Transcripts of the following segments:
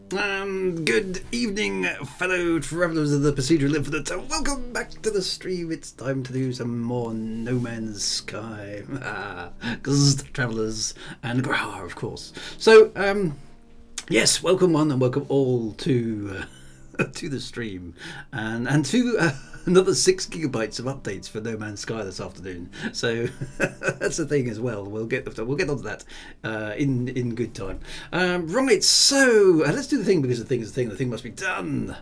Good evening, fellow travellers of the procedural infinite. Welcome back to the stream. It's time to do some more No Man's Sky. Travellers and Growler, of course. So, yes, welcome one and welcome all to the stream and to another 6 gigabytes of updates for No Man's Sky this afternoon. So that's the thing as well. We'll get onto that in good time. Right, so let's do the thing because the thing is the thing. The thing must be done.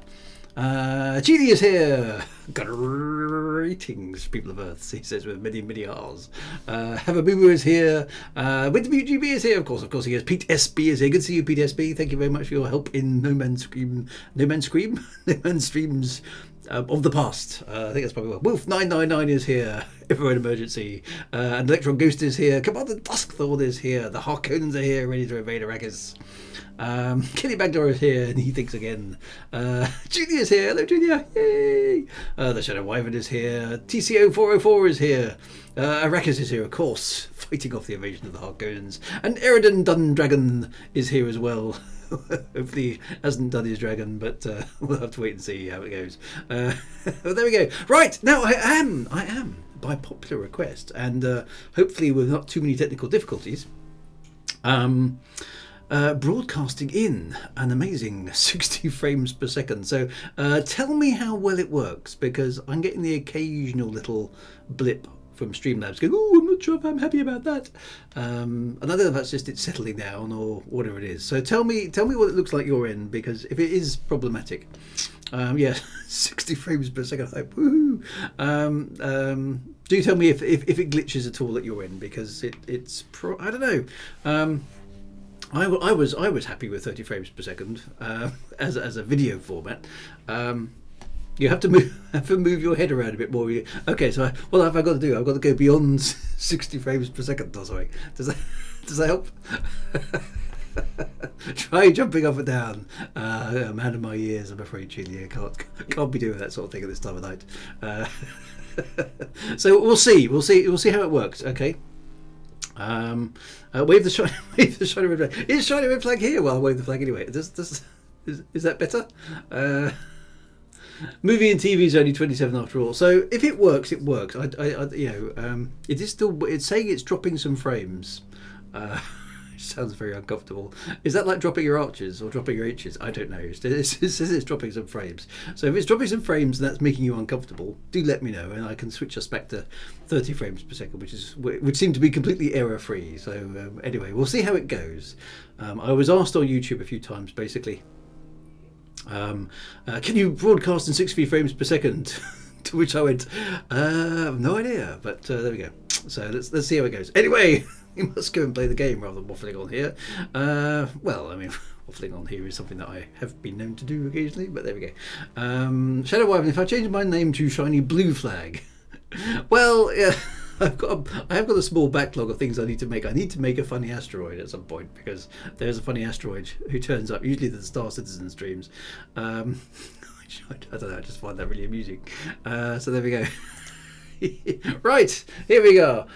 Genie is here. Greetings, people of Earth, he says with many, many R's. Havabubu is here. Wintermute GB is here, of course he is. Pete SB is here. Good to see you, Pete SB. Thank you very much for your help in No Man's Streams of the past. I think that's probably what. Wolf999 is here. Everyone Emergency. And Electron Ghost is here. Commander Duskthorn is here. The Harkonnens are here, ready to invade Arrakis. Kenny Bagdor is here, and he thinks again. Julia is here. Hello, Julia. Yay! The Shadow Wyvern is here. TCO 404 is here. Arrakis is here, of course, fighting off the invasion of the Harkonnens. And Eridan Dundragon is here as well. Hopefully he hasn't done his dragon, but we'll have to wait and see how it goes. Well, there we go. Right, now I am, by popular request, and hopefully with not too many technical difficulties, broadcasting in an amazing 60 frames per second. So tell me how well it works, because I'm getting the occasional little blip from Streamlabs going, oh, I'm not sure if I'm happy about that. And I don't know if that's just it settling down or whatever it is. So tell me what it looks like you're in, because if it is problematic, yeah, 60 frames per second, like, woohoo. Do tell me if it glitches at all that you're in, because it's I don't know. I was happy with 30 frames per second as a video format. You have to move your head around a bit more. Okay, so what have I got to do? I've got to go beyond 60 frames per second or something. Does that help? Try jumping up and down. I'm out of my ears, I'm afraid, Julia. Can't be doing that sort of thing at this time of night. So we'll see how it works. Okay. Wave the shiny red flag. Is shiny red flag here? Well, I'll wave the flag anyway. Is that better? Movie and TV is only 27 after all. So if it works, it works. It is still. It's saying it's dropping some frames. It sounds very uncomfortable. Is that like dropping your arches or dropping your H's? I don't know. It says it's dropping some frames. So if it's dropping some frames and that's making you uncomfortable, do let me know, and I can switch us back to 30 frames per second, which seem to be completely error free. So anyway, we'll see how it goes. I was asked on YouTube a few times, basically, can you broadcast in 60 frames per second? To which I went, no idea, but there we go. So let's see how it goes. Anyway, we must go and play the game rather than waffling on here. Well, I mean, waffling on here is something that I have been known to do occasionally, but there we go. Shadow Wyvern, if I change my name to Shiny Blue Flag, well, yeah. I have got a small backlog of things I need to make. I need to make a funny asteroid at some point, because there's a funny asteroid who turns up, usually the Star Citizen streams. Which I don't know, I just find that really amusing. So there we go. Right, here we go.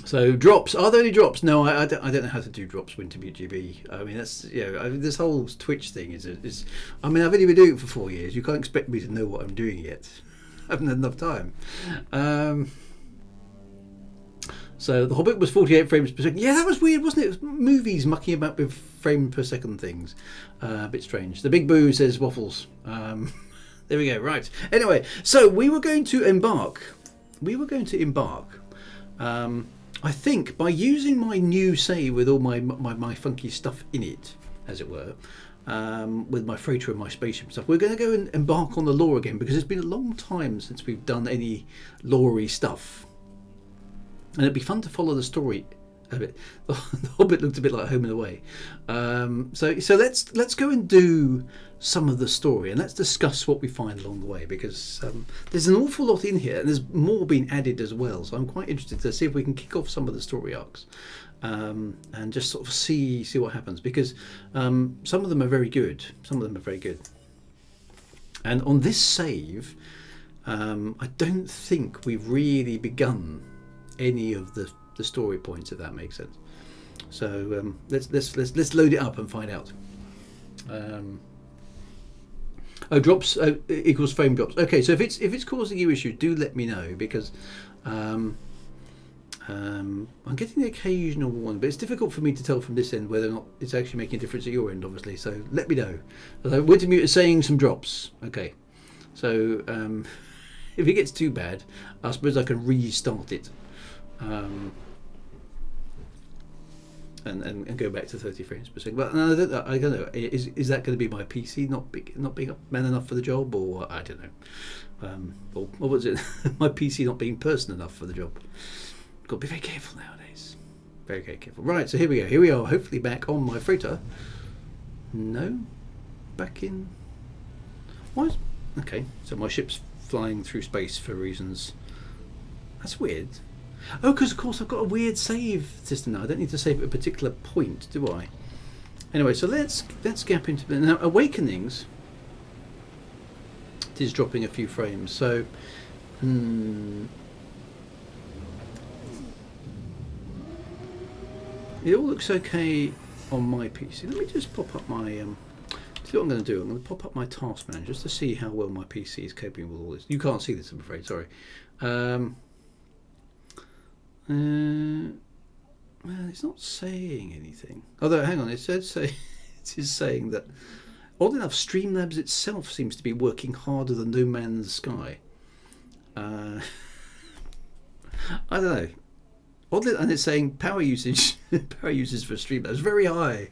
So drops, are there any drops? No, I don't know how to do drops. Wintermute GB. I mean, that's this whole Twitch thing is. I mean, I've only been doing it for 4 years. You can't expect me to know what I'm doing yet. I haven't had enough time. So The Hobbit was 48 frames per second. Yeah, that was weird, wasn't it? It was movies mucking about with frame per second things. A bit strange. The Big Boo says waffles. There we go. Right. Anyway, so we were going to embark. I think by using my new save with all my funky stuff in it, as it were. With my freighter and my spaceship and stuff, we're going to go and embark on the lore again, because it's been a long time since we've done any lore-y stuff, and it'd be fun to follow the story a bit. The Hobbit looked a bit like Home and Away, so let's go and do some of the story, and let's discuss what we find along the way, because there's an awful lot in here, and there's more being added as well. So I'm quite interested to see if we can kick off some of the story arcs. And just sort of see what happens, because some of them are very good. And on this save, I don't think we've really begun any of the story points, if that makes sense. So let's load it up and find out. Drops equals frame drops. Okay, so if it's causing you issues, do let me know, because I'm getting the occasional one, but it's difficult for me to tell from this end whether or not it's actually making a difference at your end, obviously. So let me know. Wintermute is saying some drops. Okay, so if it gets too bad, I suppose I can restart it. And go back to 30 frames per second. But no, I don't know. Is that going to be my PC not being man enough for the job, or I don't know. Or what was it? My PC not being person enough for the job. Got to be very careful nowadays. Very, very careful. Right. So here we go. Here we are. Hopefully back on my freighter. No, back in. Why? Okay. So my ship's flying through space for reasons. That's weird. Oh, because of course I've got a weird save system now. I don't need to save at a particular point, do I? Anyway, so let's gap into now. Awakenings. It is dropping a few frames, so it all looks okay on my PC. Let me just pop up my. See what I'm going to do. I'm going to pop up my task manager just to see how well my PC is coping with all this. You can't see this, I'm afraid. Sorry. Well, it's not saying anything. Although, hang on, it is saying that, odd enough, Streamlabs itself seems to be working harder than No Man's Sky. I don't know. Oddly, and it's saying power usage for Streamlabs very high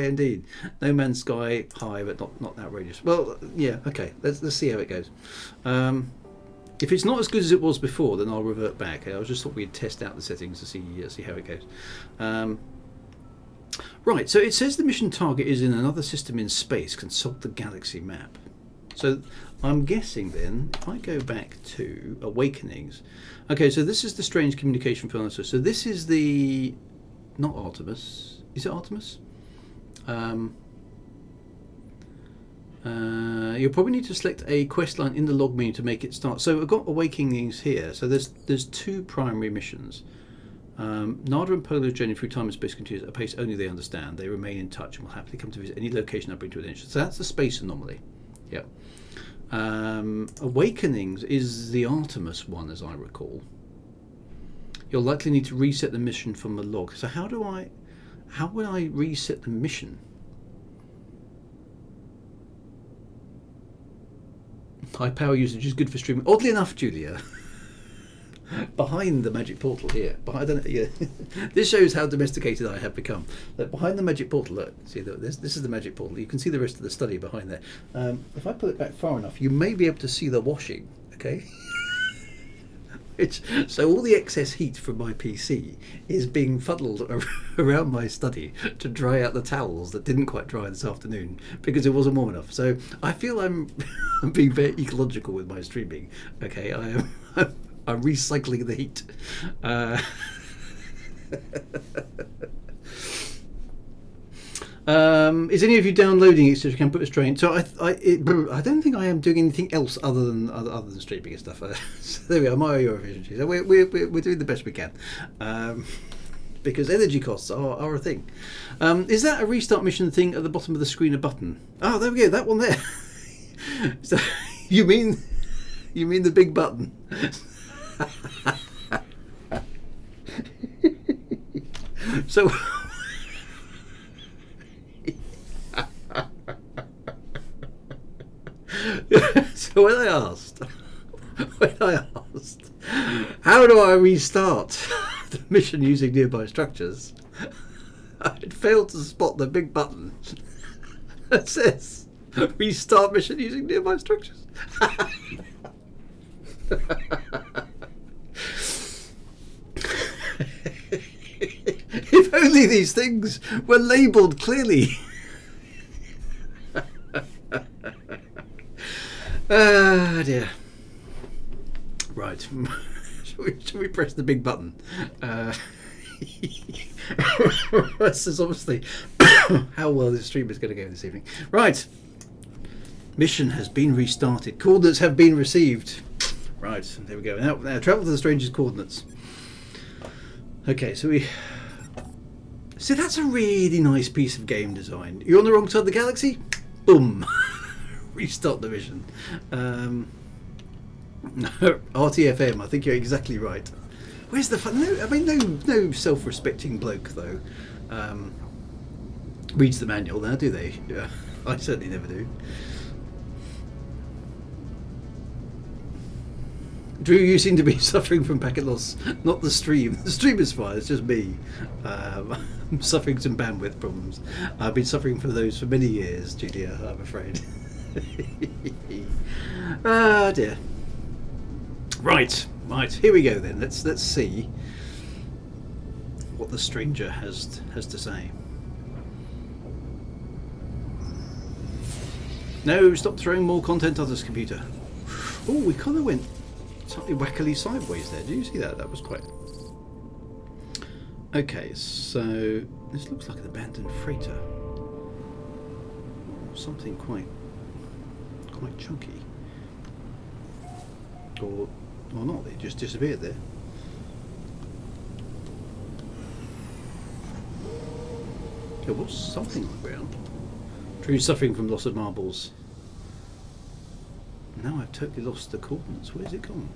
indeed. No Man's Sky high, but not outrageous. Well, yeah, okay. Let's see how it goes. If it's not as good as it was before, then I'll revert back. I just thought we'd test out the settings to see how it goes. Right, so it says the mission target is in another system in space. Consult the galaxy map. So I'm guessing then, if I go back to Awakenings. Okay, so this is the strange communication phone. So this is the... not Artemis. Is it Artemis? You'll probably need to select a quest line in the log menu to make it start. So I've got Awakenings here. So there's two primary missions. Nada and Polo's journey through time and space continues at a pace only they understand. They remain in touch and will happily come to visit any location I bring to attention. So that's the space anomaly. Yep. Awakenings is the Artemis one, as I recall. You'll likely need to reset the mission from the log. So how would I reset the mission? High power usage is good for streaming. Oddly enough, Julia, behind the magic portal here, this shows how domesticated I have become. That behind the magic portal, look, see, this is the magic portal. You can see the rest of the study behind there. If I pull it back far enough, you may be able to see the washing. Okay. So all the excess heat from my PC is being funneled around my study to dry out the towels that didn't quite dry this afternoon because it wasn't warm enough. So I feel I'm being very ecological with my streaming. Okay, I'm recycling the heat. Is any of you downloading it so you can put a strain? So I don't think I am doing anything else other than streaming and stuff. So there we are, Mario efficiency. So we're doing the best we can, because energy costs are a thing. Is that a restart mission thing at the bottom of the screen? A button? Oh, there we go. That one there. So you mean the big button? So. So when I asked, how do I restart the mission using nearby structures, I had failed to spot the big button that says restart mission using nearby structures. If only these things were labelled clearly. Ah, dear. Right. Shall we press the big button? This is obviously how well this stream is going to go this evening. Right. Mission has been restarted. Coordinates have been received. Right. There we go. Now travel to the stranger's coordinates. Okay, so So that's a really nice piece of game design. You're on the wrong side of the galaxy? Boom. Restart the mission. RTFM, I think you're exactly right. Where's the fun? No, I mean, no self-respecting bloke, though, reads the manual now, do they? Yeah, I certainly never do. Drew, you seem to be suffering from packet loss, not the stream. The stream is fine, it's just me. I'm suffering some bandwidth problems. I've been suffering from those for many years, Julia, I'm afraid. Ah, dear. Right, here we go then. Let's see what the stranger has to say. No, stop throwing more content on this computer. Oh, we kind of went slightly wackily sideways there. Do you see that? That was quite... Okay, so this looks like an abandoned freighter. Something quite chunky. Or not, it just disappeared there. There was something on the ground. True, suffering from loss of marbles. Now I've totally lost the coordinates. Where's it gone?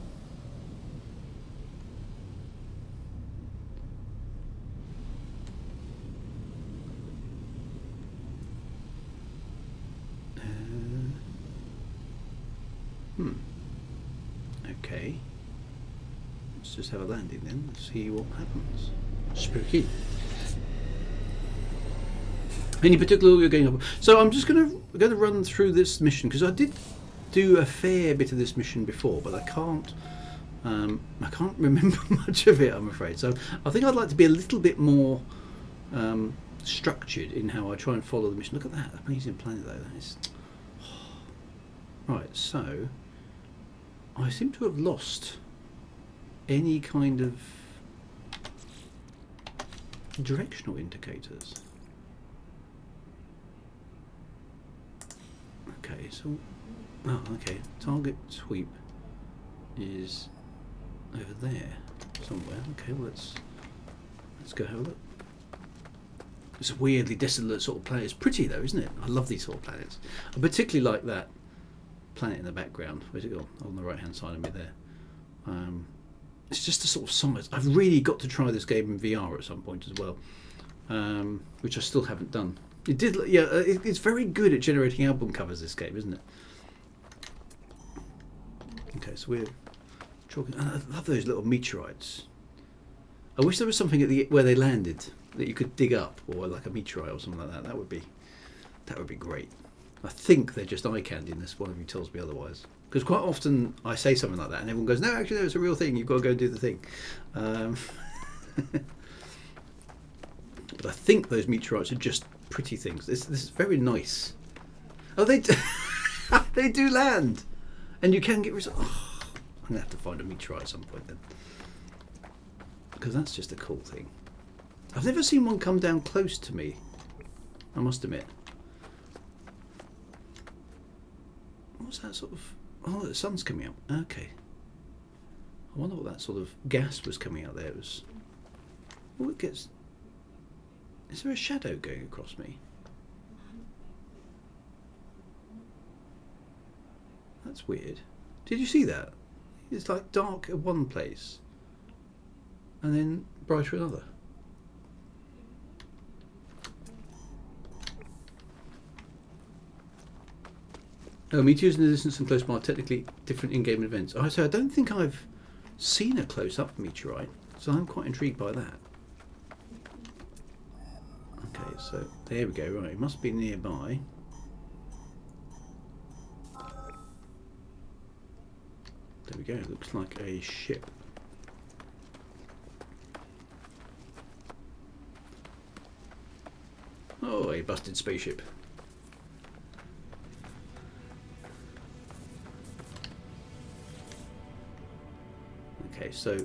Okay. Let's just have a landing then and see what happens. Spooky. Any particular order you're going up? So I'm just going to run through this mission because I did do a fair bit of this mission before, but I can't remember much of it, I'm afraid. So I think I'd like to be a little bit more structured in how I try and follow the mission. Look at that amazing planet though. That is... Right, so I seem to have lost any kind of directional indicators. Okay, so okay, target sweep is over there somewhere. Okay, well let's go have a look. It's a weirdly desolate sort of planet. It's pretty though, isn't it? I love these sort of planets. I particularly like that planet in the background. Where's it gone? On the right hand side of me there. It's just a sort of summit. I've really got to try this game in VR at some point as well, which I still haven't done. It did, yeah. It's very good at generating album covers. This game, isn't it? Okay, so we're talking. I love those little meteorites. I wish there was something at where they landed that you could dig up, or like a meteorite or something like that. That would be great. I think they're just eye candy unless one of you tells me otherwise. Because quite often I say something like that and everyone goes, no, actually, no, it's a real thing. You've got to go and do the thing. But I think those meteorites are just pretty things. This is very nice. Oh, they do land. And you can get rid of... Oh, I'm going to have to find a meteorite at some point then. Because that's just a cool thing. I've never seen one come down close to me, I must admit. What's that sort of... Oh, the sun's coming up. Okay. I wonder what that sort of gas was coming out there. It was... Oh, it gets... Is there a shadow going across me? That's weird. Did you see that? It's like dark at one place and then brighter at another. Oh, meteors in the distance and close by are technically different in-game events. Oh, so I don't think I've seen a close-up meteorite, so I'm quite intrigued by that. Okay, so there we go. Right, it must be nearby. There we go. It looks like a ship. Oh, a busted spaceship. Okay, so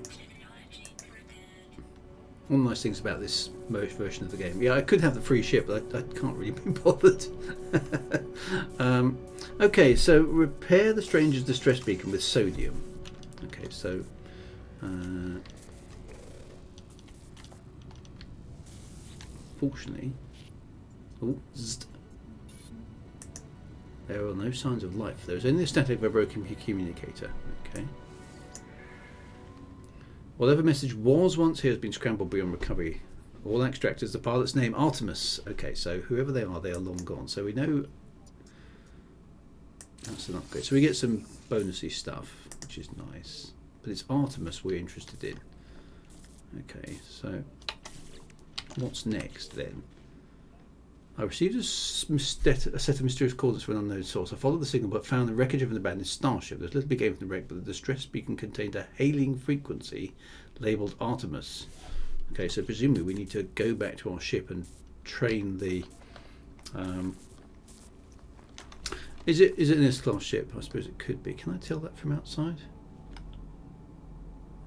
one of the nice things about this version of the game, yeah, I could have the free ship, but I can't really be bothered. Okay, so repair the stranger's distress beacon with sodium. Okay, so unfortunately, oh, there are no signs of life. There is only the static of a broken communicator. Okay. Whatever message was once here has been scrambled beyond recovery. All extractors, the pilot's name, Artemis. Okay, so whoever they are long gone. So we know that's an upgrade. So we get some bonusy stuff, which is nice. But it's Artemis we're interested in. Okay, so what's next then? I received a set of mysterious coordinates from an unknown source. I followed the signal but found the wreckage of an abandoned starship. There's little big game from the wreck, but the distress beacon contained a hailing frequency labelled Artemis. Okay, so presumably we need to go back to our ship and train the... Is it an S-class ship? I suppose it could be. Can I tell that from outside?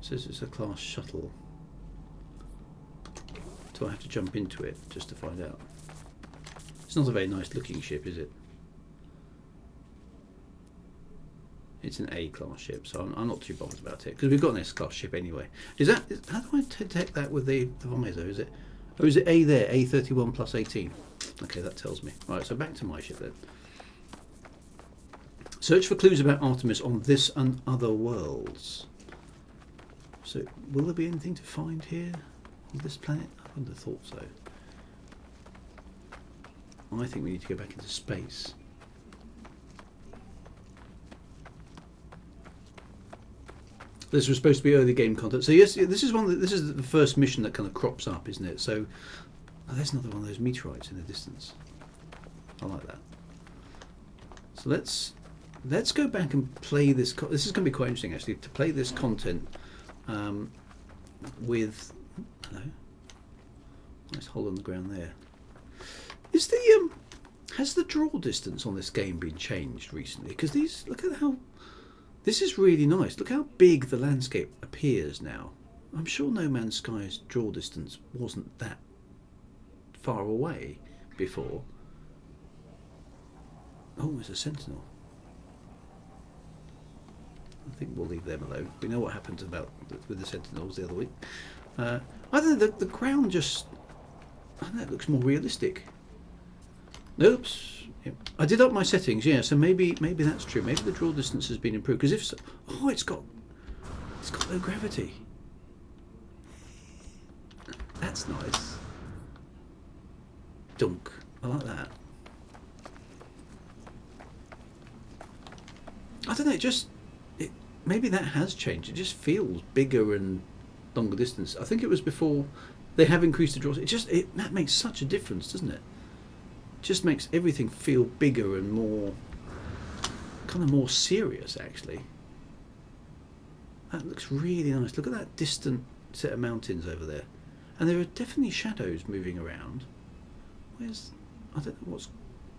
It says it's a class shuttle. Do I have to jump into it just to find out? It's not a very nice looking ship, is it? It's an A-class ship, so I'm not too bothered about it, because we've got an S-class ship anyway. How do I detect that with the visor? Is it? Oh, is it A there? A31 plus 18. Okay, that tells me. Right, so back to my ship then. Search for clues about Artemis on this and other worlds. So, will there be anything to find here on this planet? I wouldn't have thought so. I think we need to go back into space. This was supposed to be early game content. So yes, this is this is the first mission that kind of crops up, isn't it? So there's another one of those meteorites in the distance. I like that. So let's go back and play this. This is going to be quite interesting, actually, to play this content with. Hello. Nice hole on the ground there. Is the has the draw distance on this game been changed recently? Because look at how this is really nice. Look how big the landscape appears now. I'm sure No Man's Sky's draw distance wasn't that far away before. Oh, there's a sentinel. I think we'll leave them alone. We know what happened with the sentinels the other week. I don't know. The ground just. I don't know, it looks more realistic. Oops. Yep. I did up my settings, yeah, so maybe that's true. Maybe the draw distance has been improved. Because if so, oh, it's got low gravity. That's nice. Dunk. I like that. I don't know, maybe that has changed. It just feels bigger and longer distance. I think it was before they have increased the draw. That makes such a difference, doesn't it? Just makes everything feel bigger and more serious, actually. That looks really nice. Look at that distant set of mountains over there, and there are definitely shadows moving around. I don't know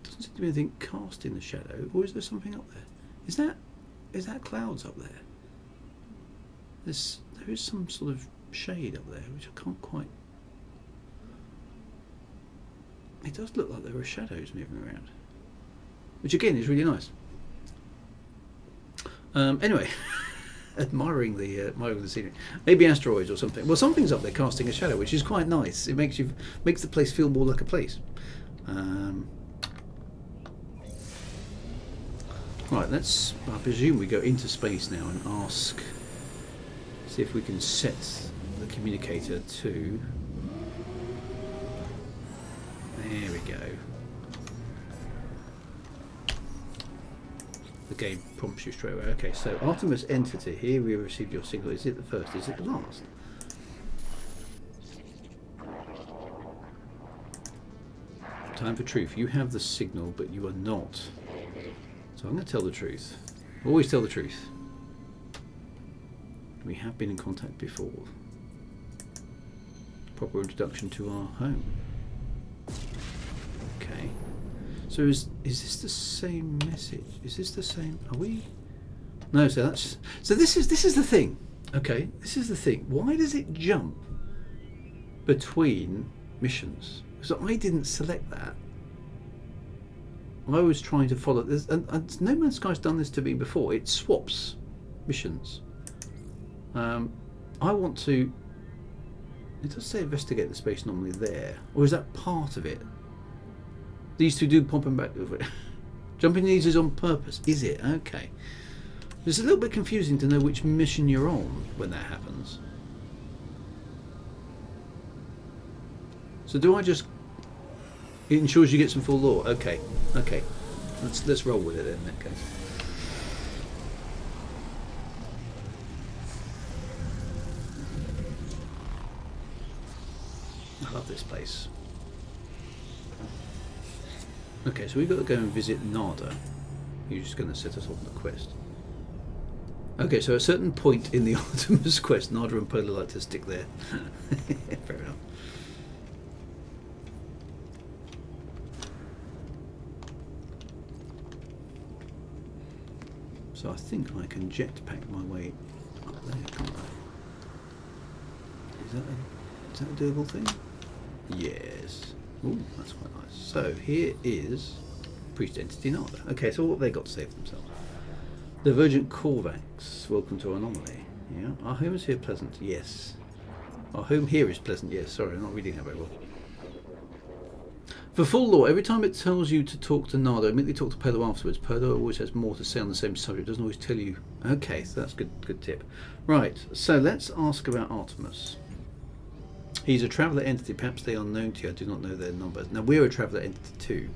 doesn't seem to be anything cast in the shadow, or is there something up there? Is that clouds up there? There is some sort of shade up there which I can't quite. It does look like there are shadows moving around, which again is really nice. Anyway, admiring the scenery. Maybe asteroids or something. Well, something's up there casting a shadow, which is quite nice. It makes the place feel more like a place. Right, I presume we go into space now and see if we can set the communicator to. There we go. The game prompts you straight away. Okay, so Artemis entity. Here we received your signal. Is it the first? Is it the last? Time for truth. You have the signal, but you are not. So I'm going to tell the truth. Always tell the truth. We have been in contact before. Proper introduction to our home. Okay. So is this the same message? Is this the same? Are we? No. So this is the thing. Okay. This is the thing. Why does it jump between missions? So I didn't select that. I was trying to follow this, and No Man's Sky's done this to me before. It swaps missions. I want to It does say investigate the space anomaly there. Or is that part of it? These two do pop them back over it. Jumping these is on purpose. Is it? Okay. It's a little bit confusing to know which mission you're on when that happens. So do I just... It ensures you get some full lore. Okay. Okay. Let's roll with it in that case. I love this place. Okay, so we've got to go and visit Nada, who's going to set us on the quest. Okay, so at a certain point in the Artemis quest, Nada and Polo like to stick there. Fair enough. So I think I can jetpack my way up there, can't I? Is that a doable thing? Yes. Ooh, that's quite nice. So here is Priest Entity Nada. Okay, so what have they got to say for themselves? Divergent Korvax, welcome to Anomaly. Yeah. Our home is here pleasant, yes. Our home here is pleasant, yes. Sorry, I'm not reading that very well. For full lore, every time it tells you to talk to Nada, immediately talk to Polo afterwards. Polo always has more to say on the same subject, doesn't always tell you. Okay, so that's good tip. Right, so let's ask about Artemis. He's a traveller entity, perhaps they are known to you, I do not know their numbers. Now we're a traveller entity too.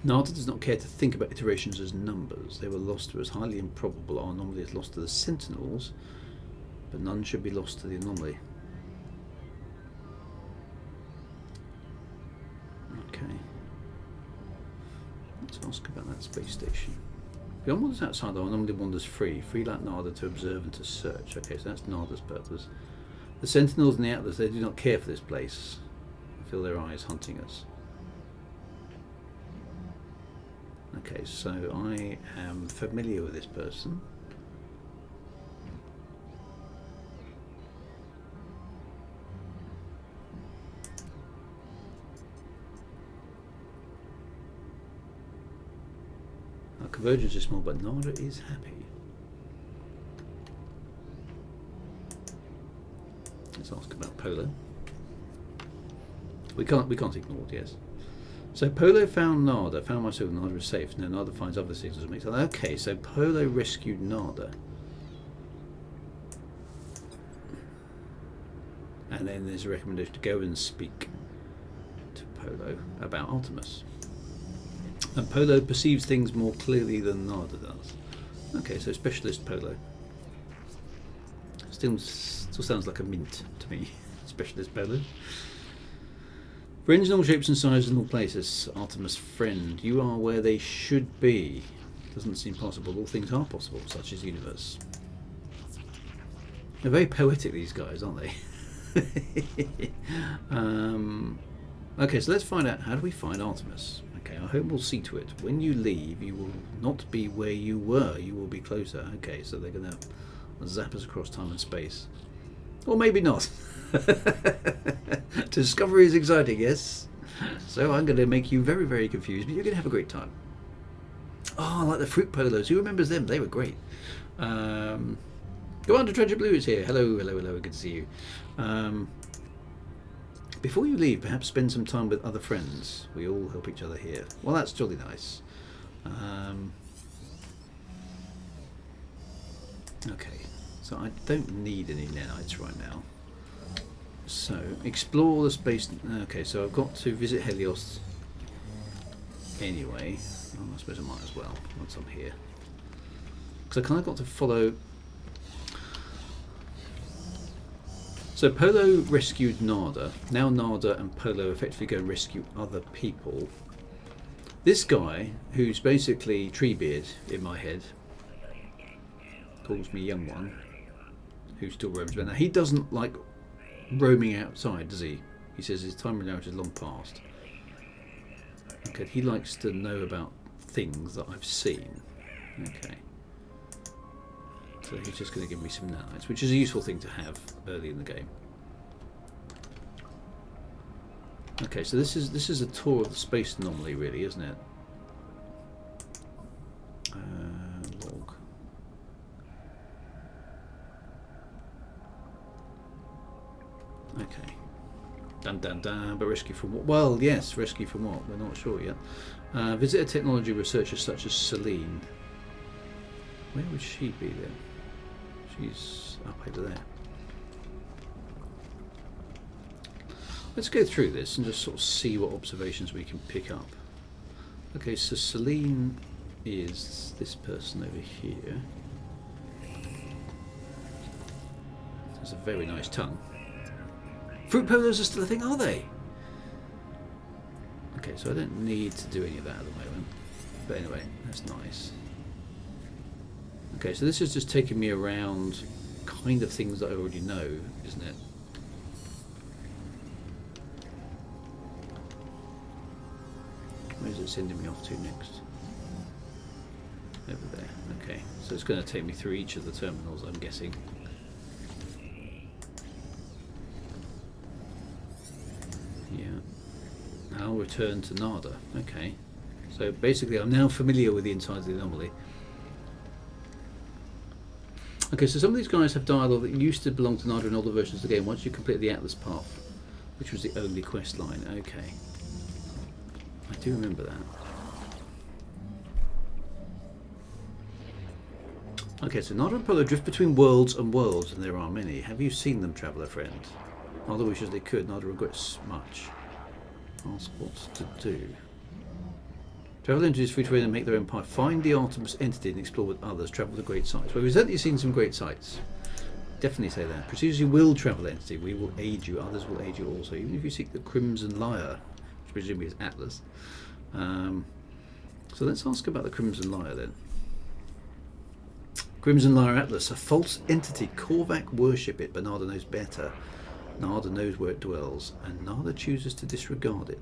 Nada does not care to think about iterations as numbers. They were lost to us, highly improbable. Our anomaly is lost to the Sentinels, but none should be lost to the anomaly. Okay. Let's ask about that space station. Beyond what is outside, our anomaly wanders free. Free like Nada to observe and to search. Okay, so that's Nada's purpose. The Sentinels and the Atlas, they do not care for this place. I feel their eyes hunting us. Okay, so I am familiar with this person. Our convergence is small, but Nada is happy. Let's ask about Polo. We can't ignore it, yes. So Polo found Nada, found myself, Nada is safe. Now Nada finds other signals and makes it. Okay, so Polo rescued Nada. And then there's a recommendation to go and speak to Polo about Artemis. And Polo perceives things more clearly than Nada does. Okay, so specialist Polo. Still sounds like a mint to me. Specialist Polo. Friends in all shapes and sizes and all places. Artemis friend, you are where they should be. Doesn't seem possible. All things are possible, such as the universe. They're very poetic, these guys, aren't they? Okay, so let's find out, how do we find Artemis? Okay, our home will see to it. When you leave, you will not be where you were. You will be closer. Okay, so they're going to zap us across time and space. Or maybe not. Discovery is exciting, yes? So I'm going to make you very, very confused, but you're going to have a great time. Oh, I like the fruit polos. Who remembers them? They were great. Commander Treasure Blue is here. Hello, hello, hello. Good to see you. Before you leave, perhaps spend some time with other friends. We all help each other here. Well, that's jolly nice. Okay. So I don't need any nanites right now. So, explore the space... Okay, so I've got to visit Helios anyway. Oh, I suppose I might as well, once I'm here. Because I kind of got to follow... So Polo rescued Nada. Now Nada and Polo effectively go and rescue other people. This guy, who's basically Treebeard in my head, calls me Young One, who still roams around. Now he doesn't like roaming outside, does he? He says his time in out is long past. Okay, he likes to know about things that I've seen. Okay. So he's just going to give me some nanites, which is a useful thing to have early in the game. Okay, so this is a tour of the space anomaly, really, isn't it? Log. Dun dun dun. But rescue from what? Well, yes, rescue from what? We're not sure yet. Visit a technology researcher such as Celine. Where would she be then? She's up over there. Let's go through this and just sort of see what observations we can pick up. Okay, so Celine is this person over here. Has a very nice tongue. Fruit polos are still a thing, are they? Okay, so I don't need to do any of that at the moment. But anyway, that's nice. Okay, so this is just taking me around kind of things that I already know, isn't it? Where's it sending me off to next? Over there. Okay, so it's going to take me through each of the terminals, I'm guessing. Yeah. I'll return to Nada. Okay. So basically I'm now familiar with the inside of the anomaly. Okay, so some of these guys have dialogue that used to belong to Nada in older versions of the game once you complete the Atlas path, which was the only quest line. Okay. I do remember that. Okay, so Nada and Polo drift between worlds and worlds, and there are many. Have you seen them, traveller friend? Nada wishes they could, Nada regrets much. Ask what to do. Travel entities free to reign and make their empire. Find the Artemis entity and explore with others. Travel to great sites. Well, we've certainly seen some great sites. Definitely say that. Proceed as you will, travel entity. We will aid you. Others will aid you also. Even if you seek the Crimson Lyre, which presumably is Atlas. So let's ask about the Crimson Lyre then. Crimson Lyre Atlas, a false entity. Korvac worship it, but Nada knows better. Nada knows where it dwells, and Nada chooses to disregard it.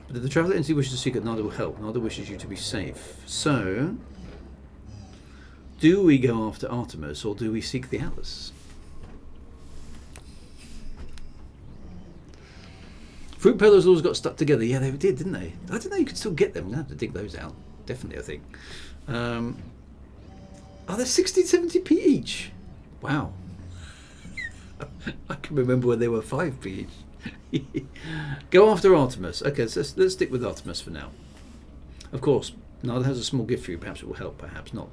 But if the traveller entity wishes to seek it, Nada will help. Nada wishes you to be safe. So, do we go after Artemis, or do we seek the Atlas? Fruit peddlers always got stuck together. Yeah, they did, didn't they? I don't know, you could still get them. We're going to have to dig those out. Definitely, I think. Are they 60, 70p each? Wow. I can remember when they were 5p each. Go after Artemis. Okay, so let's stick with Artemis for now. Of course, Nada has a small gift for you. Perhaps it will help, perhaps not.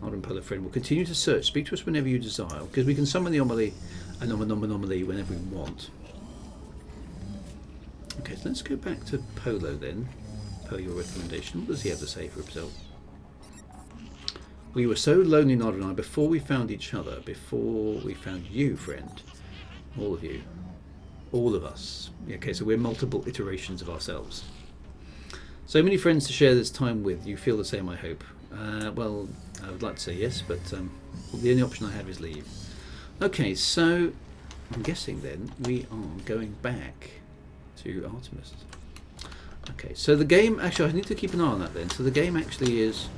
Nada and Polo friend will continue to search. Speak to us whenever you desire, because we can summon the anomaly whenever we want. Okay, so let's go back to Polo then, per your recommendation. What does he have to say for himself? We were so lonely, Nada and I, before we found each other, before we found you, friend. All of you. All of us. Okay, so we're multiple iterations of ourselves. So many friends to share this time with. You feel the same, I hope. Well, I would like to say yes, but the only option I have is leave. Okay, so I'm guessing then we are going back to Artemis. Okay, so the game, actually I need to keep an eye on that then. So the game actually is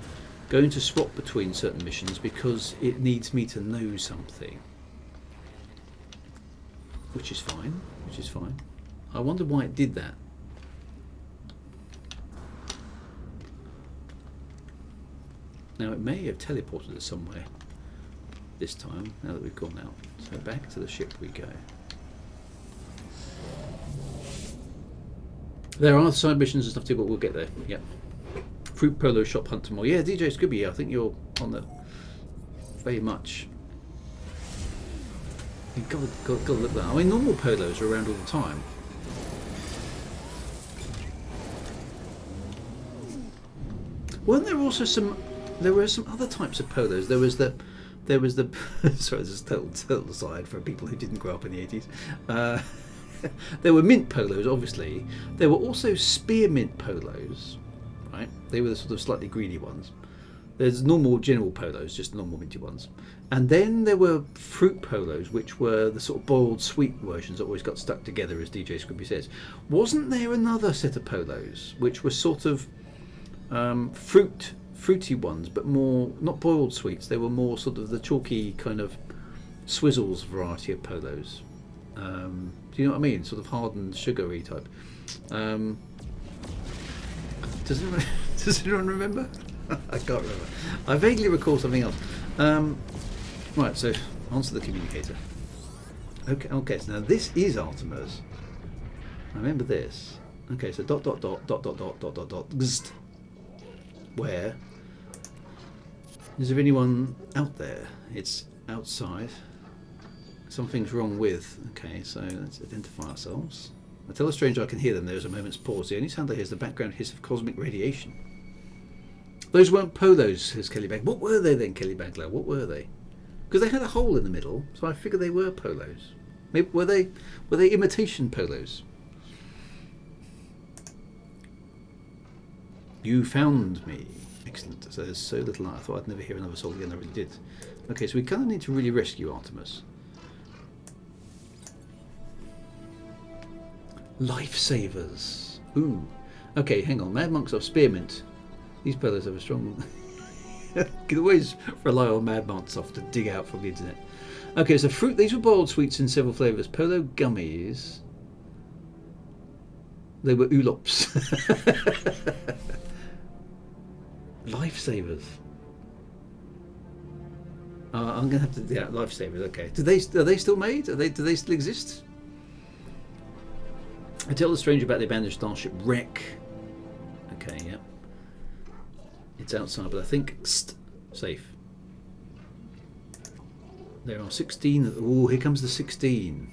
going to swap between certain missions because it needs me to know something. Which is fine, which is fine. I wonder why it did that. Now it may have teleported us somewhere this time, now that we've gone out. So back to the ship we go. There are side missions and stuff too, but we'll get there. Yep. Fruit Polo shop hunt tomorrow. Yeah, DJ Scooby, I think you're on the very much. You've got to look at that. I mean, normal polos are around all the time. Weren't there also some? There were some other types of polos. There was the. Sorry, this is total aside for people who didn't grow up in the 80s. There were mint polos, obviously. There were also spearmint polos, right? They were the sort of slightly greedy ones. There's normal general polos, just normal minty ones. And then there were fruit polos, which were the sort of boiled sweet versions that always got stuck together, as DJ Scooby says. Wasn't there another set of polos, which were sort of fruity ones, but more, not boiled sweets, they were more sort of the chalky kind of swizzles variety of polos. Do you know what I mean? Sort of hardened, sugary type. Does anyone remember? I can't remember. I vaguely recall something else. Right, so answer the communicator. Okay, okay. So now this is Artemis. I remember this. Okay, so dot dot dot dot dot dot dot dot dot. Gzt. Where? Is there anyone out there? It's outside. Something's wrong with. Okay, so let's identify ourselves. I tell a stranger I can hear them. There is a moment's pause. The only sound I hear is the background hiss of cosmic radiation. Those weren't polos, says Kellybag. What were they then, Kellybaglow? What were they? Because they had a hole in the middle, so I figured they were polos. Maybe were they imitation polos? You found me. Excellent. So there's so little light. I thought I'd never hear another soul again. I really did. Okay, so we kind of need to really rescue Artemis. Lifesavers. Ooh. Okay, hang on. Mad monks are spearmint. These polos have a strong... You can always rely on Mad Monk stuff to dig out from the internet. Okay, so fruit. These were boiled sweets in several flavours. Polo gummies. They were ulops. Lifesavers. I'm gonna have to. Yeah, lifesavers. Okay. Are they still made? Do they still exist? I tell the stranger about the abandoned starship wreck. Okay. Yep. It's outside, but I think safe. There are 16. Oh, here comes the 16.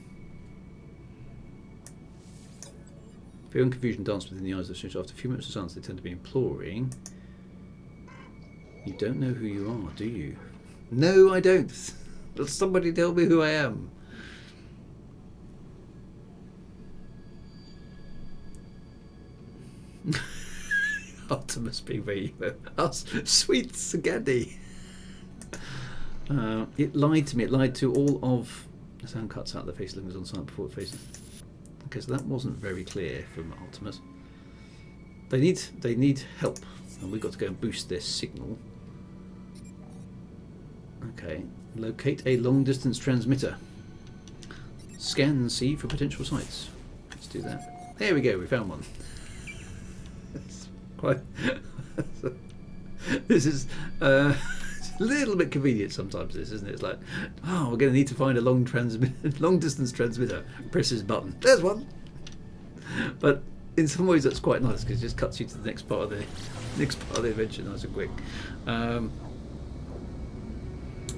Fear and confusion dance within the eyes of the stranger. After a few minutes of silence, they tend to be imploring. You don't know who you are, do you? No, I don't. Will somebody tell me who I am? Artemis being very emo. Us, sweet Sagandi. It lied to me. It lied to all of... The sound cuts out. The face lingers on silent before it faces. Okay, so that wasn't very clear from Artemis. They need help, and we've got to go and boost their signal. Okay, locate a long-distance transmitter. Scan C for potential sites. Let's do that. There we go. We found one. Quite. This is a little bit convenient sometimes. This, isn't it? It's like, oh, we're going to need to find a long-distance transmitter. Press this button. There's one. But in some ways, that's quite nice because it just cuts you to the next part of the adventure, nice and quick.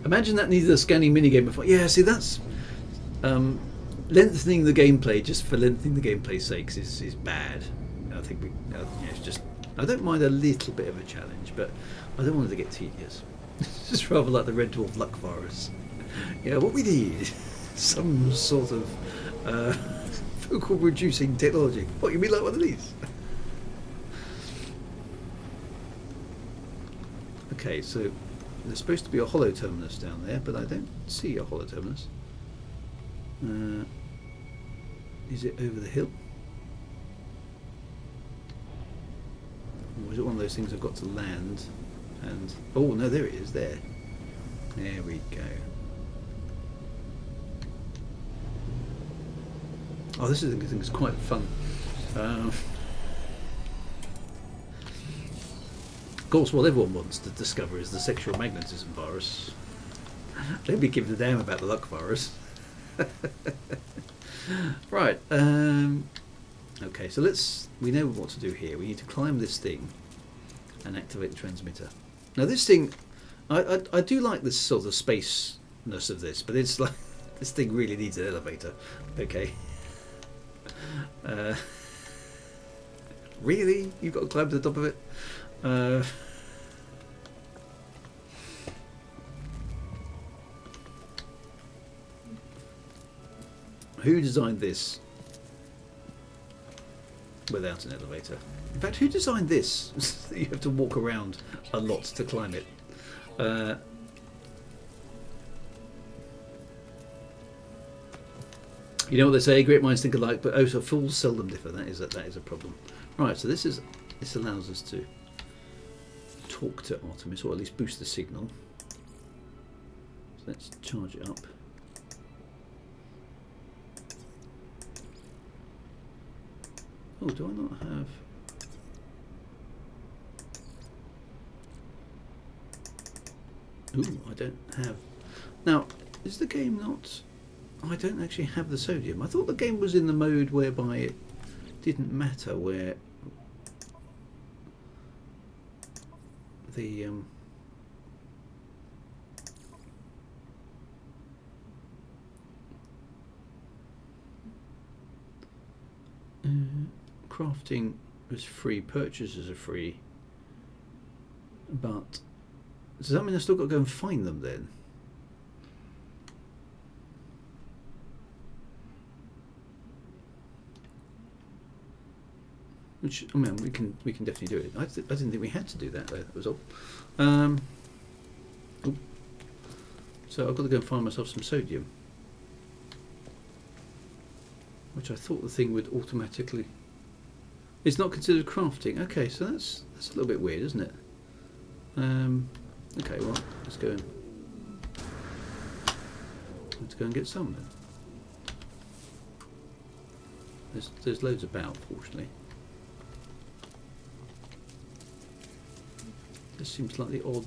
Imagine that needed a scanning minigame before. Yeah, see, that's lengthening the gameplay just for lengthening the gameplay's sake is bad. I think it's just. I don't mind a little bit of a challenge, but I don't want it to get tedious. It's just rather like the Red Dwarf luck virus. Yeah, what we need, some sort of focal reducing technology. What, you mean like one of these? Okay, so there's supposed to be a hollow terminus down there, but I don't see a hollow terminus. Is it over the hill? Or is it one of those things I've got to land and... Oh, no, there it is, there. There we go. Oh, this is, I think it's quite fun. Of course, what everyone wants to discover is the sexual magnetism virus. Don't be giving a damn about the luck virus. Right. Okay, so we know what to do here. We need to climb this thing and activate the transmitter. Now this thing, I do like this sort of spaceness of this, but it's like, this thing really needs an elevator. Okay. Really? You've got to climb to the top of it? Who designed this without an elevator? In fact, who designed this? You have to walk around a lot to climb it. You know what they say, great minds think alike, but so fools seldom differ. That is a problem. Right, so this allows us to talk to Artemis, or at least boost the signal. So let's charge it up. Oh, do I not have... Ooh, I don't have... Now, is the game not... I don't actually have the sodium. I thought the game was in the mode whereby it didn't matter where the crafting was free, purchases are free, but does that mean I still got to go and find them then? Which, I mean, we can definitely do it. I didn't think we had to do that though. That was all. So I've got to go and find myself some sodium, which I thought the thing would automatically. It's not considered crafting. Okay, so that's a little bit weird, isn't it? Okay, well, let's go and get some then. There's loads about, fortunately. This seems slightly odd.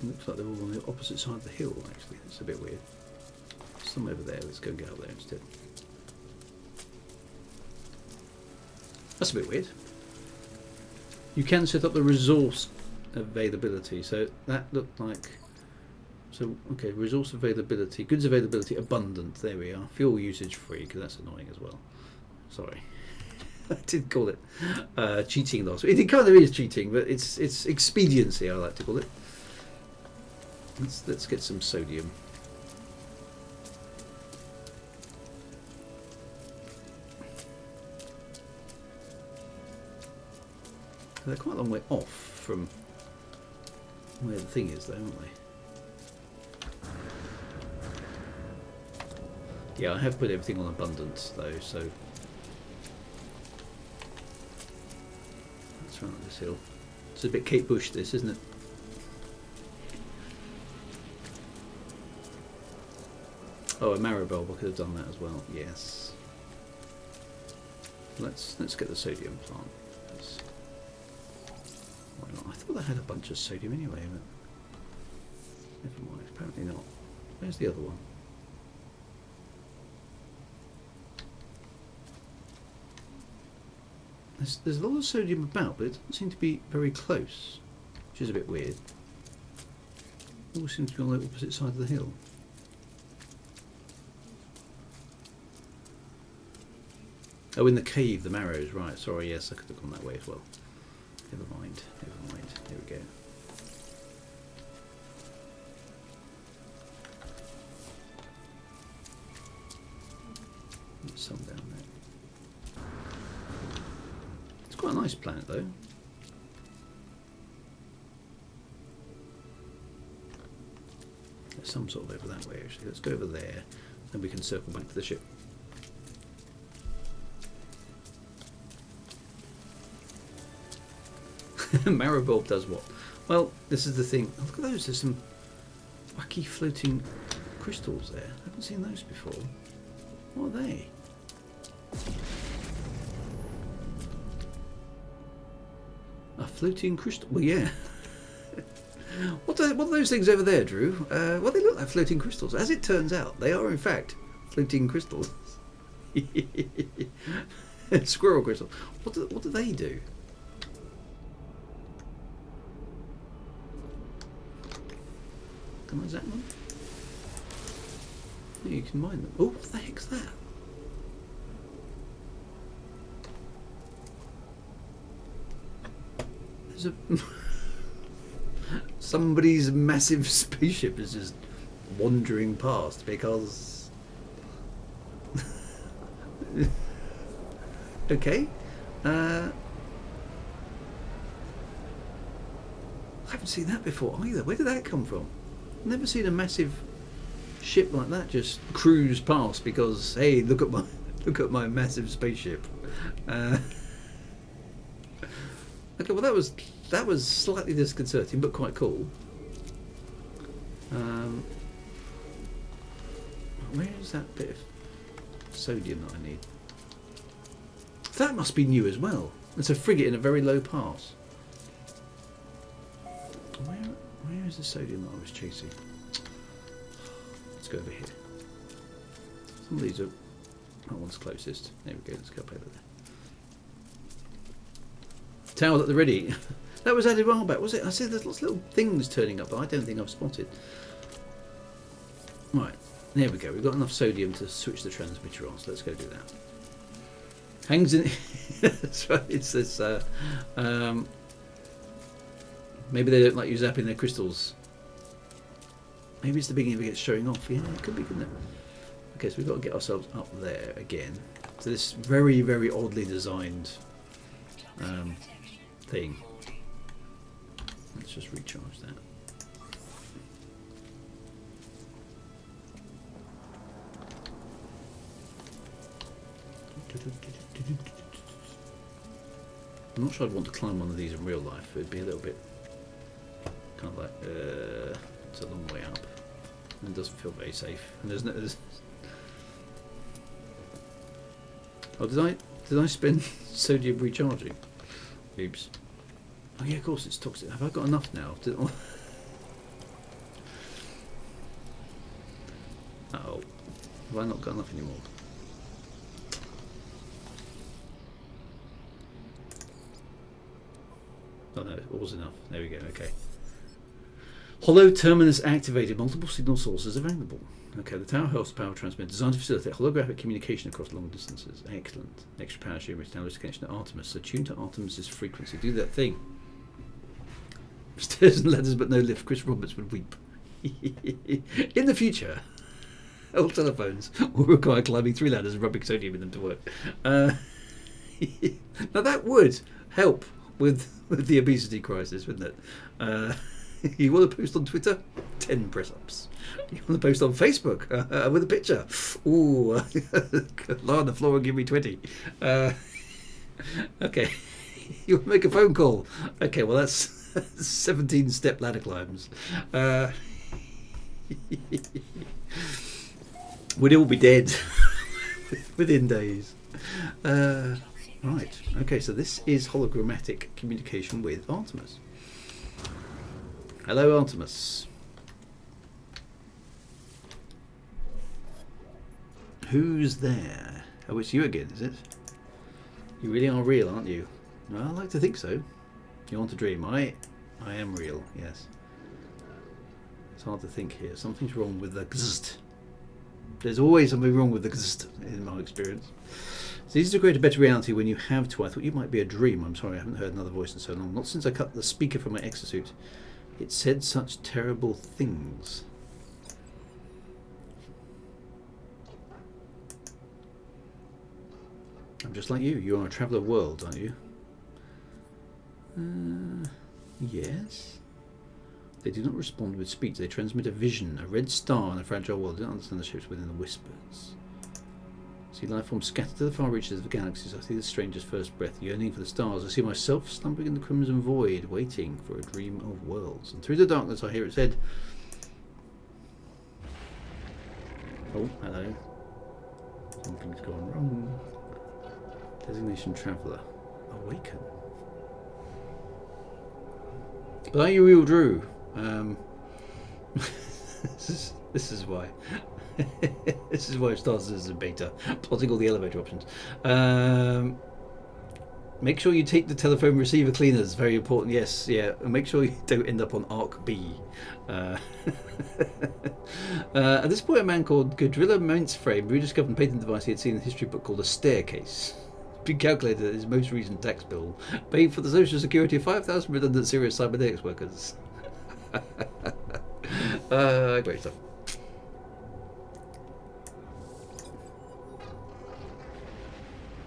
Looks like they're all on the opposite side of the hill, actually. It's a bit weird. Some over there. Let's go and get up there instead. That's a bit weird. You can set up the resource availability. So that looked like... So, okay, resource availability, goods availability, abundant. There we are. Fuel usage free, because that's annoying as well. Sorry. I did call it cheating last week. It kind of is cheating, but it's expediency, I like to call it. Let's get some sodium. They're quite a long way off from where the thing is, though, aren't they? Yeah, I have put everything on abundance, though, so let's run up this hill. It's a bit Kate Bush, this, isn't it? Oh, a marrow bulb, I could have done that as well. Yes. Let's get the sodium plant. Why not? I thought I had a bunch of sodium anyway, but never mind. Apparently not. Where's the other one? There's a lot of sodium about, but it doesn't seem to be very close, which is a bit weird. It all seems to be on the opposite side of the hill. Oh, in the cave, the marrows, right. Sorry, yes, I could have gone that way as well. Never mind, never mind. There we go. There's some down there. It's quite a nice planet, though. There's some sort of over that way, actually. Let's go over there, then we can circle back to the ship. Marrow bulb does what? Well, this is the thing. Oh, look at those. There's some wacky floating crystals there. I haven't seen those before. What are they? A floating crystal? Well, yeah. What are those things over there, Drew? Well, they look like floating crystals. As it turns out, they are in fact floating crystals. Squirrel crystal. What do they do? Come on, is that one? Yeah, you can mine them. Oh, what the heck's that? There's a somebody's massive spaceship is just wandering past because okay. I haven't seen that before either. Where did that come from? I've never seen a massive ship like that just cruise past because, hey, look at my massive spaceship. Okay, well that was slightly disconcerting, but quite cool. Where is that bit of sodium that I need? That must be new as well. It's a frigate in a very low pass. Where is the sodium that I was chasing? Let's go over here. Some of these are... That one's closest. There we go, let's go up over there. Towel at the ready. That was added a while back, was it? I said there's lots of little things turning up, but I don't think I've spotted. Right, there we go. We've got enough sodium to switch the transmitter on, so let's go do that. Hangs in... That's right, it's this... maybe they don't like you zapping their crystals. Maybe it's the beginning of it showing off. Yeah, it could be, couldn't it? Okay, so we've got to get ourselves up there again. So this very, very oddly designed thing. Let's just recharge that. I'm not sure I'd want to climb one of these in real life. It'd be a little bit kind of like it's a long way up and it doesn't feel very safe. And there's oh, did I spend sodium recharging? Oops. Oh yeah, of course it's toxic. Have I got enough now? Uh-oh. Have I not got enough anymore? Oh no, all's enough. There we go, okay. Hollow terminus activated. Multiple signal sources available. Okay, the tower hosts power transmitter designed to facilitate holographic communication across long distances. Excellent. Extra power sharing established connection to Artemis. So tune to Artemis's frequency. Do that thing. Stairs and ladders but no lift. Chris Roberts would weep. In the future, old telephones will require climbing 3 ladders and rubbing sodium in them to work. Now that would help with the obesity crisis, wouldn't it? You want to post on Twitter? 10 press-ups. You want to post on Facebook with a picture? Ooh, lie on the floor and give me 20. Okay. You want to make a phone call? Okay, well that's 17 step ladder climbs. We'd all be dead within days. Right. Okay, so this is hologrammatic communication with Artemis. Hello, Artemis. Who's there? Oh, it's you again, is it? You really are real, aren't you? Well, I like to think so. You want to dream? I am real, yes. It's hard to think here. Something's wrong with the gzt. There's always something wrong with the gzt, in my experience. It's easy to create a better reality when you have to. I thought you might be a dream. I'm sorry, I haven't heard another voice in so long. Not since I cut the speaker from my exosuit. It said such terrible things. I'm just like you. You are a traveller of worlds, aren't you? Yes. They do not respond with speech. They transmit a vision, a red star in a fragile world. They don't understand the shapes within the whispers. See life forms scattered to the far reaches of the galaxies. I see the stranger's first breath, yearning for the stars. I see myself slumbering in the crimson void, waiting for a dream of worlds. And through the darkness I hear it said... Oh, hello. Something's gone wrong. Designation Traveller. Awaken. But are you real Drew? This is why. This is why it starts as a beta, plotting all the elevator options. Make sure you take the telephone receiver cleaners, very important, yes, yeah. And make sure you don't end up on Arc B. At this point, a man called Godrilla Mainframe rediscovered and patented a device he had seen in the history book called a staircase. Been calculated at his most recent tax bill, paying for the social security of 5,000 redundant serious cybernetics workers. Great stuff.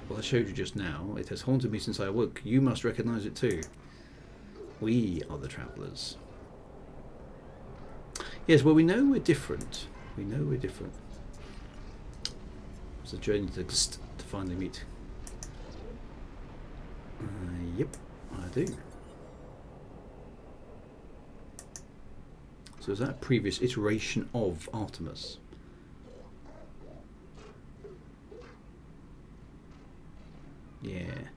Well, I showed you just now. It has haunted me since I awoke. You must recognise it too. We are the travellers. Yes, well, we know we're different. We know we're different. It's a journey to finally meet. Yep, I do. So is that a previous iteration of Artemis? Yeah.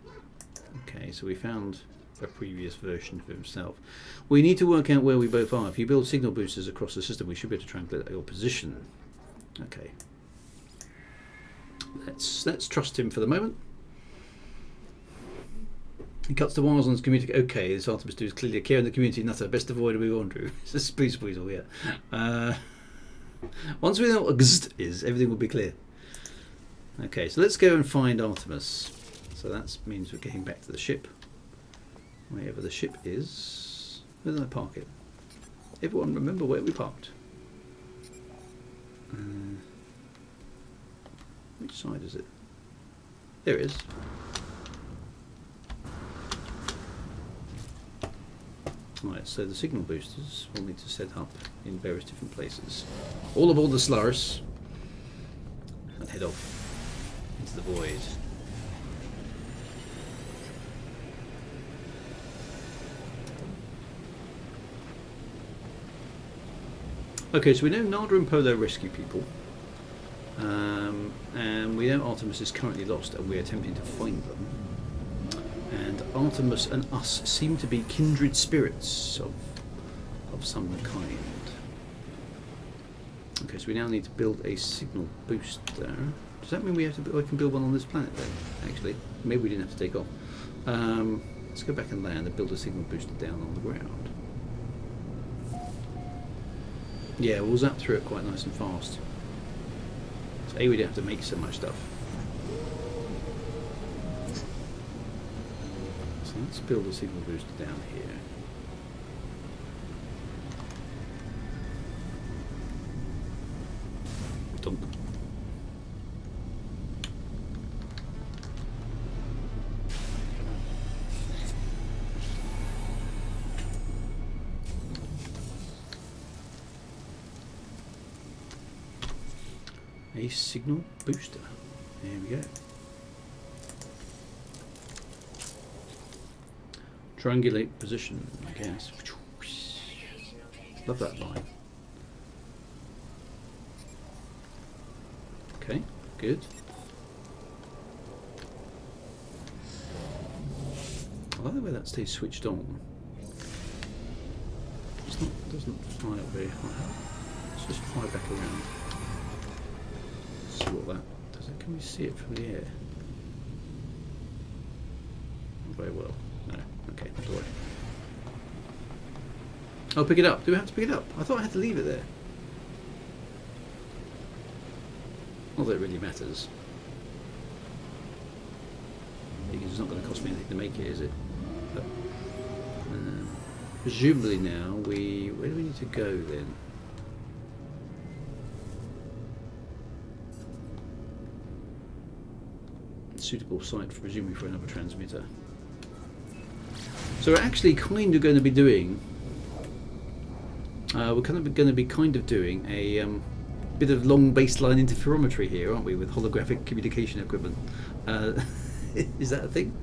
Okay. Okay, so we found a previous version of himself. We need to work out where we both are. If you build signal boosters across the system, we should be able to translate your position. Okay. Let's trust him for the moment. He cuts the wires on his community. Okay, this Artemis dude is clearly a care in the community nutter. Best avoid a move on, Drew. It's a squeeze weasel, yeah. Once we know what gzt is, everything will be clear. Okay, so let's go and find Artemis. So that means we're getting back to the ship. Wherever the ship is. Where did I park it? Everyone remember where we parked? Which side is it? There it is. Right, so the signal boosters will need to set up in various different places. All aboard the Solaris and head off into the void. Okay, so we know Nada and Polo rescue people, and we know Artemis is currently lost, and we're attempting to find them. And Artemis and us seem to be kindred spirits of some kind. Okay, so we now need to build a signal booster. Does that mean we can build one on this planet then? Actually, maybe we didn't have to take off. Let's go back and land and build a signal booster down on the ground. Yeah, we'll zap through it quite nice and fast. So A, we don't have to make so much stuff. So let's build a signal booster down here. Dunk. A signal booster. There we go. Triangulate position, I guess. Love that line. Okay, good. I like the way that stays switched on. It's not, doesn't fly up very high. Let's just fly back around. See what that does. Can we see it from the air? Not very well. No. Okay, not to worry. I'll pick it up. Do we have to pick it up? I thought I had to leave it there. Not that it really matters. Because it's not going to cost me anything to make it, is it? But, presumably now where do we need to go then? Suitable site for presumably for another transmitter. So we're actually kind of going to be doing a bit of long baseline interferometry here, aren't we, with holographic communication equipment? Is that a thing?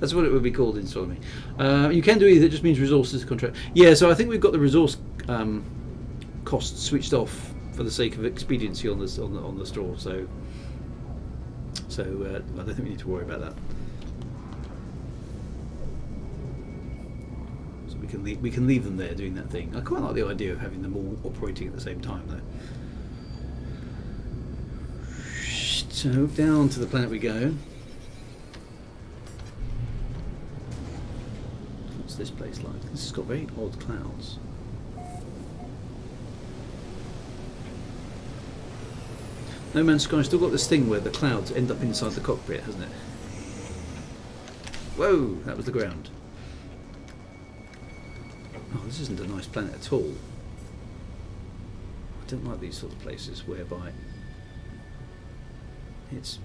That's what it would be called in astronomy. You can do either. It just means resources contract. Yeah, so I think we've got the resource costs switched off for the sake of expediency on the straw. So I don't think we need to worry about that. So we can leave them there doing that thing. I quite like the idea of having them all operating at the same time, though. So down to the planet we go. What's this place like? This has got very odd clouds. No Man's Sky still got this thing where the clouds end up inside the cockpit, hasn't it? Whoa, that was the ground. Oh, this isn't a nice planet at all. I don't like these sort of places whereby it's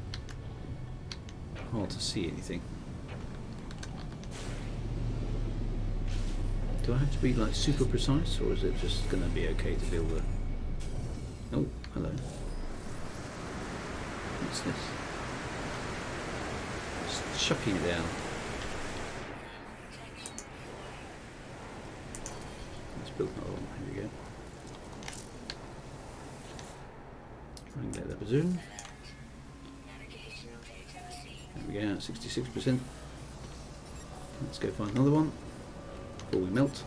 hard to see anything. Do I have to be like super precise, or is it just going to be okay to build a... Oh, hello. What's this? Just chucking it down. Let's build another one. Here we go. Try and get that bazooka. There we we go, 66%. Let's go find another one before we melt.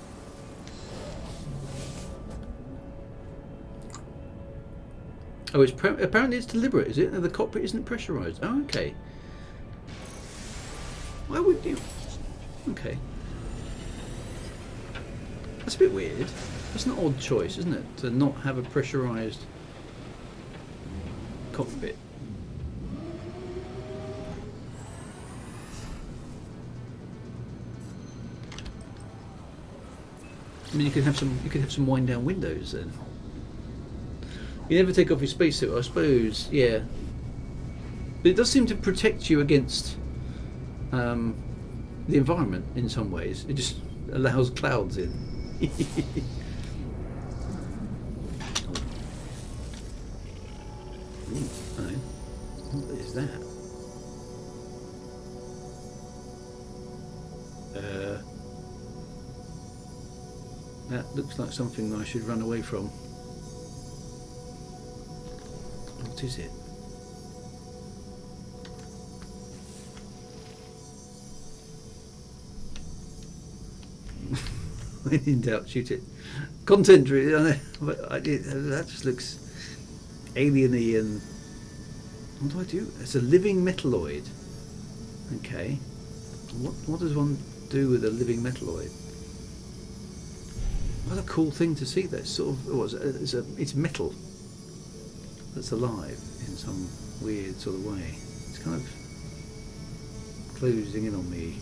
Oh, apparently it's deliberate, is it? The cockpit isn't pressurised. Oh, okay. Why would you? Okay. That's a bit weird. That's an odd choice, isn't it? To not have a pressurised cockpit. I mean, you could have some wind down windows then. You never take off your spacesuit, I suppose. Yeah, but it does seem to protect you against the environment in some ways. It just allows clouds in. Ooh, oh. What is that? That looks like something I should run away from. What is it? When in doubt, shoot it. Content, really. That just looks alien-y and... What do I do? It's a living metalloid. Okay. What does one do with a living metalloid? What a cool thing to see. That sort of it's metal that's alive in some weird sort of way. It's kind of closing in on me.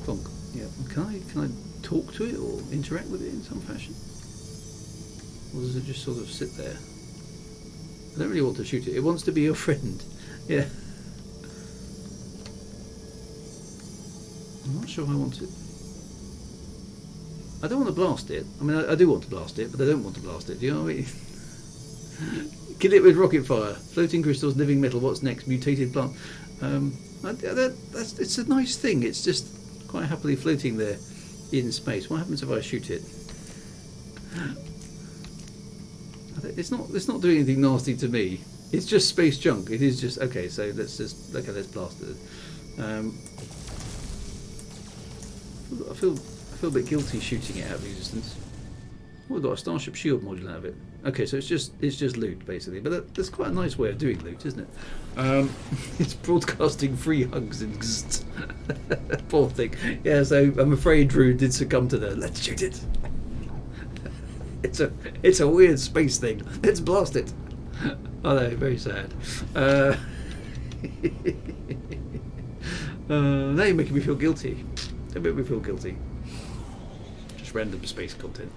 Plonk. Yeah. Can I talk to it or interact with it in some fashion? Or does it just sort of sit there? I don't really want to shoot it. It wants to be your friend. Yeah. I'm not sure I want it. I don't want to blast it. I mean, I do want to blast it, but I don't want to blast it. Do you know what I mean? Kill it with rocket fire. Floating crystals, living metal. What's next? Mutated plant. It's a nice thing. It's just quite happily floating there in space. What happens if I shoot it? It's not doing anything nasty to me. It's just space junk. It is just okay. So let's blast it. I feel a bit guilty shooting it out of existence. Oh, we've got a Starship Shield module out of it. Okay, so it's just loot basically, but that's quite a nice way of doing loot, isn't it? It's broadcasting free hugs and poor thing. Yeah, so I'm afraid Drew did succumb to the let's shoot it. It's a weird space thing. Let's blast it. Oh no, very sad. Now you're making me feel guilty. Don't make me feel guilty. Just random space content.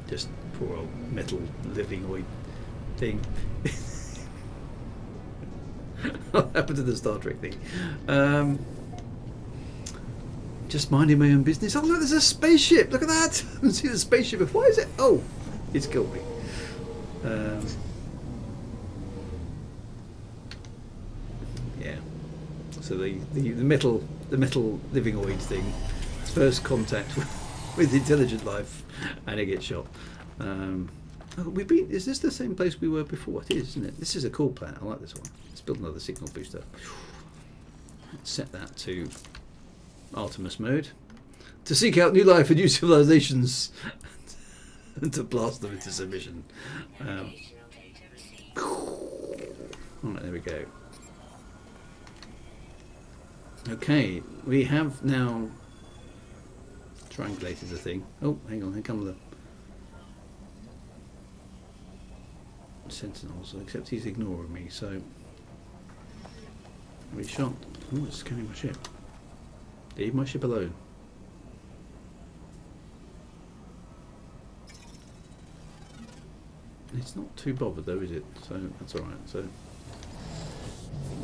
Just poor old metal living-oid thing. What happened to the Star Trek thing? Just minding my own business. Oh look, there's a spaceship! Look at that! I haven't seen the spaceship before. Why is it? Oh! It's killed me. Yeah. So the metal living-oid thing, its first contact with intelligent life, and it gets shot. Is this the same place we were before? It is, isn't it? This is a cool planet. I like this one. Let's build another signal booster. Let's set that to Artemis mode to seek out new life and new civilizations and to blast them into submission. Alright, there we go. Okay, we have now triangulated the thing. Oh, hang on, here come the sentinels, except he's ignoring me, so we shot. Oh, it's scanning my ship. Leave my ship alone. It's not too bothered though, is it? So that's alright. So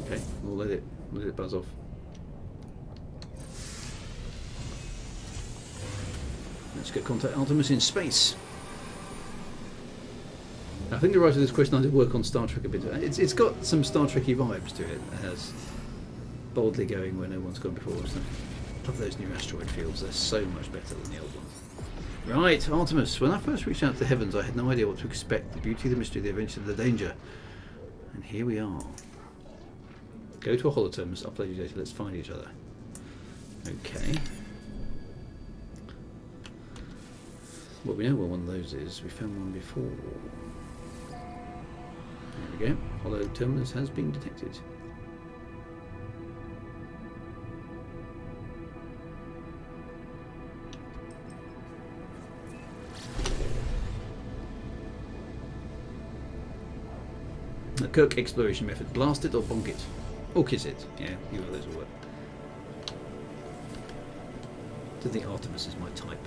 okay, we'll let it buzz off. Let's get contact Artemis in space. I think the writer of this question I did work on Star Trek a bit. It's got some Star Trekky vibes to it. It has boldly going where no one's gone before. So. Love those new asteroid fields. They're so much better than the old ones. Right, Artemis. When I first reached out to the heavens, I had no idea what to expect. The beauty, the mystery, the adventure, the danger. And here we are. Go to a holoterms, upload your data, let's find each other. Okay. Well, we know where one of those is. We found one before. There we go. Holoterms has been detected. The Kirk exploration method. Blast it or bonk it. Or kiss it. Yeah, either of those will work. I don't think Artemis is my type.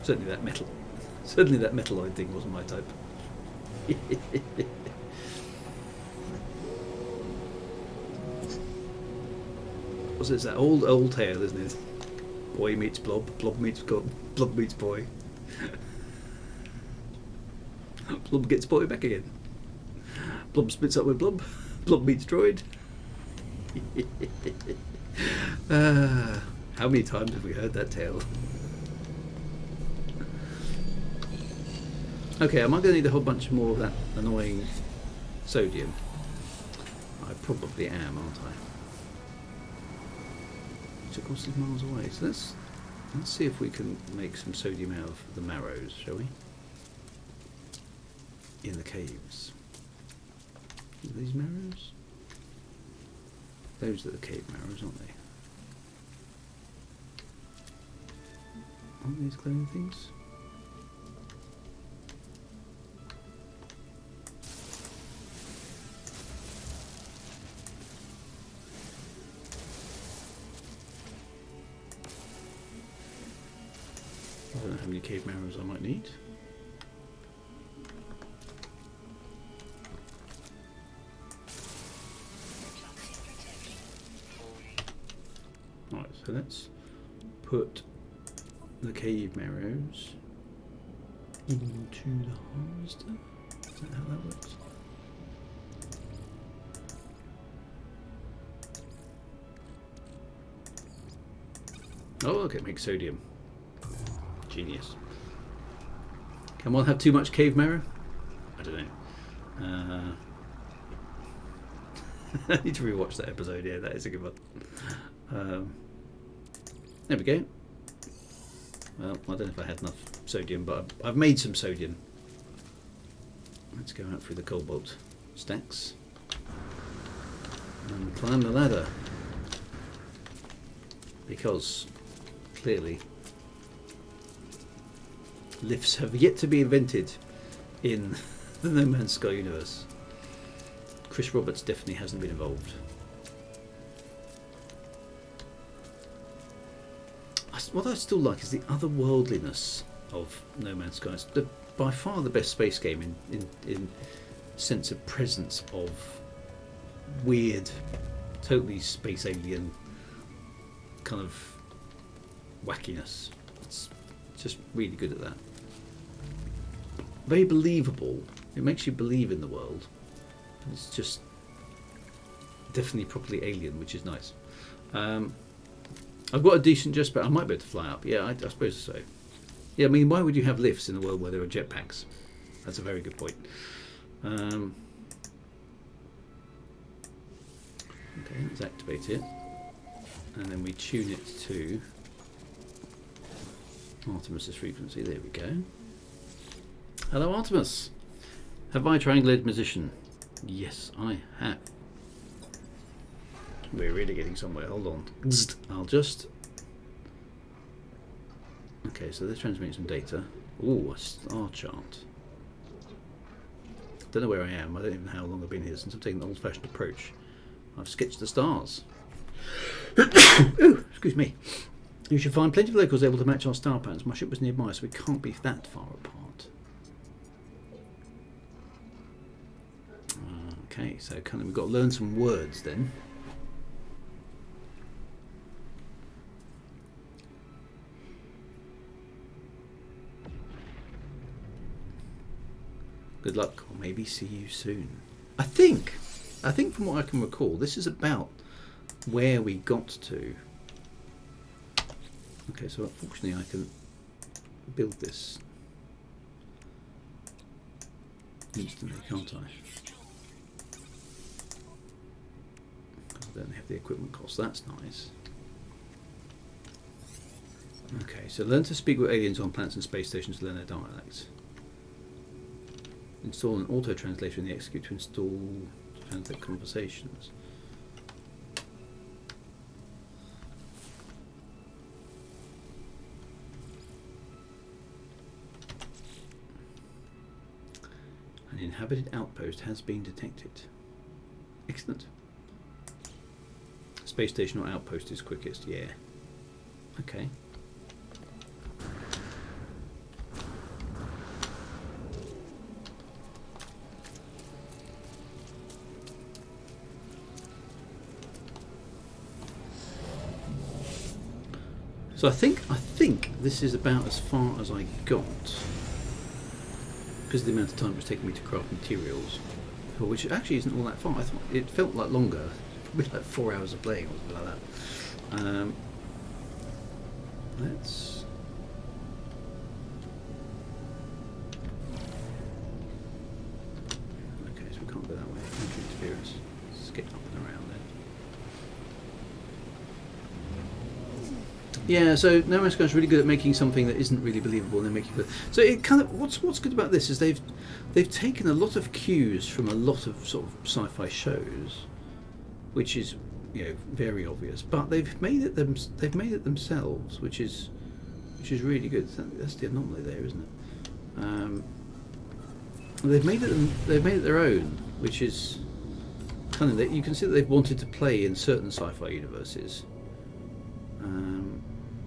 Certainly that metal. Certainly that metalloid thing wasn't my type. What's this? That old tale, isn't it? Boy meets blob, blob meets god, blob meets boy. Blob gets boy back again. Blob splits up with blob. Blob meets droid. How many times have we heard that tale? Okay, am I going to need a whole bunch more of that annoying sodium? I probably am, aren't I? Which of course is miles away. So let's see if we can make some sodium out of the marrows, shall we? In the caves. Are these marrows? Those are the cave marrows, aren't they? Aren't these glowing things? I don't know how many cave marrows I might need. Right, so let's put the cave marrows into the harvester. Is that how that works? Oh, okay, make sodium. Genius. Can one have too much cave marrow? I don't know. I need to rewatch that episode. Yeah, that is a good one. There we go. Well, I don't know if I had enough sodium, but I've made some sodium. Let's go out through the cobalt stacks and climb the ladder, because clearly lifts have yet to be invented in the No Man's Sky universe. Chris Roberts definitely hasn't been involved. What I still like is the otherworldliness of No Man's Sky. It's by far the best space game in sense of presence of weird, totally space alien kind of wackiness. It's just really good at that. Very believable. It makes you believe in the world. It's just definitely properly alien, which is nice. I've got a decent jet spec. I might be able to fly up. Yeah, I suppose so. Yeah, I mean, why would you have lifts in a world where there are jetpacks? That's a very good point. Okay, let's activate it. And then we tune it to Artemis's frequency. There we go. Hello, Artemis. Have I triangulated position? Yes, I have. We're really getting somewhere. Hold on. I'll just... Okay, so they're transmitting some data. Ooh, a star chart. Don't know where I am. I don't even know how long I've been here since I've taken the old-fashioned approach. I've sketched the stars. Ooh, excuse me. You should find plenty of locals able to match our star patterns. My ship was nearby, so we can't be that far apart. Okay, so kind of we've got to learn some words then. Good luck, or maybe see you soon. I think from what I can recall, this is about where we got to. Okay, so unfortunately I can build this instantly, can't I? I don't have the equipment cost. That's nice. Okay, so learn to speak with aliens on planets and space stations to learn their dialects. Install an auto translator in the execute to translate conversations. An inhabited outpost has been detected. Excellent. Space station or outpost is quickest, yeah. Okay. So I think this is about as far as I got, because of the amount of time it was taking me to craft materials, which actually isn't all that far. I thought it felt like longer, probably like 4 hours of playing or something like that. Let's okay, so we can't go that way. Entry interference. Let's get up and around then. Yeah, so No Man's Sky is really good at making something that isn't really believable and then making it. So it kind of what's good about this is they've taken a lot of cues from a lot of sort of sci-fi shows, which is very obvious, but they've made it themselves, which is really good. That's the anomaly there, isn't it? They've made it their own, which is kind of you can see that they've wanted to play in certain sci-fi universes.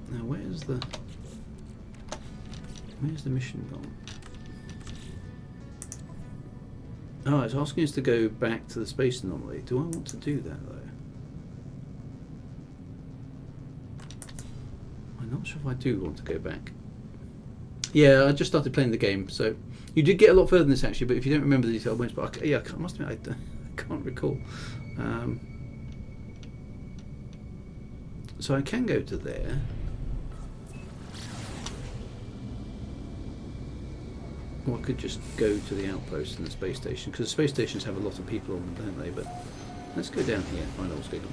Now where's the mission gone? Oh, it's asking us to go back to the space anomaly. Do I want to do that though? I'm not sure if I do want to go back. Yeah, I just started playing the game, so you did get a lot further than this actually. But if you don't remember the detail, I must admit I can't recall. So I can go to there. Or I could just go to the outpost and the space station, because the space stations have a lot of people on them, don't they? But let's go down here and find out what's going on.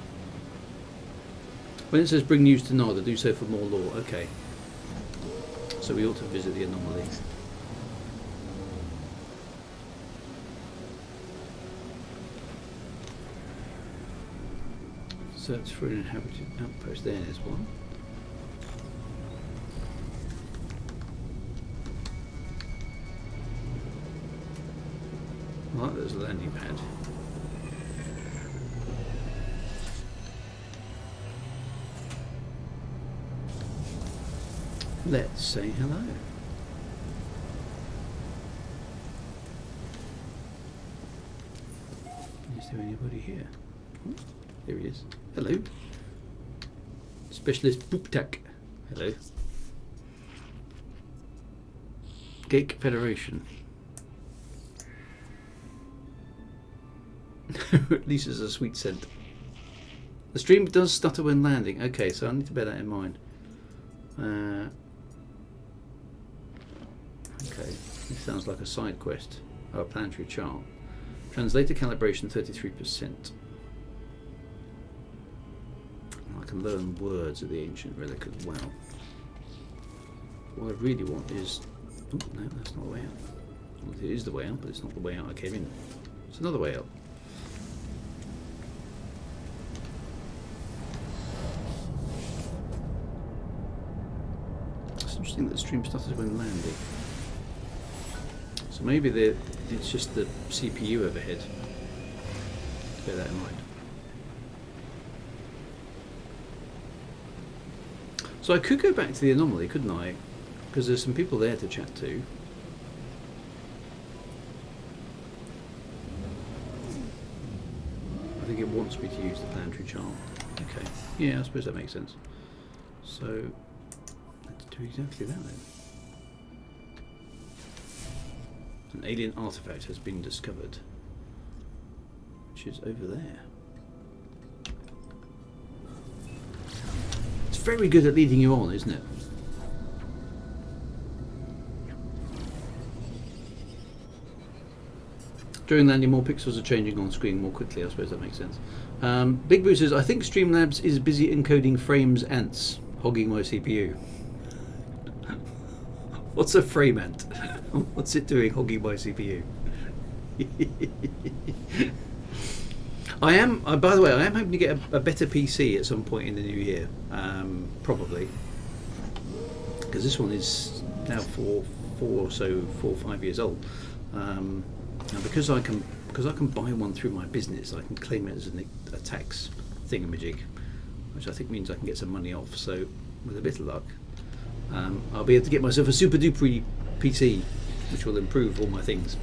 When it says bring news to Nada, do so for more lore. Okay. So we ought to visit the anomaly. Search for an inhabited outpost. There's one. Right, there's a landing pad. Let's say hello. Is there anybody here? Oh, there he is. Hello. Specialist Booptak. Hello. Geek Federation. At least it's a sweet scent. The stream does stutter when landing. Okay, so I need to bear that in mind. Okay, this sounds like a side quest. Oh, a planetary chart. Translator calibration 33%. I can learn words of the ancient relic as well. What I really want is... Oh, no, that's not the way out. Well, it is the way out, but it's not the way out I came in. It's another way out. It's interesting that the stream stutters when landing. So maybe it's just the CPU overhead. Bear that in mind. So I could go back to the anomaly, couldn't I? Because there's some people there to chat to. I think it wants me to use the planetary chart. Okay. Yeah, I suppose that makes sense. So let's do exactly that then. An alien artifact has been discovered, which is over there. It's very good at leading you on, isn't it? During landing, more pixels are changing on screen more quickly. I suppose that makes sense. Big Boo says, I think Streamlabs is busy encoding frames ants, hogging my CPU. What's a frame ant? What's it doing hogging my CPU? by the way, I am hoping to get a better PC at some point in the new year. Probably. Because this one is now 4 or 5 years old. And because I can buy one through my business, I can claim it as a tax thingamajig, which I think means I can get some money off. So with a bit of luck, I'll be able to get myself a super duper PC, which will improve all my things.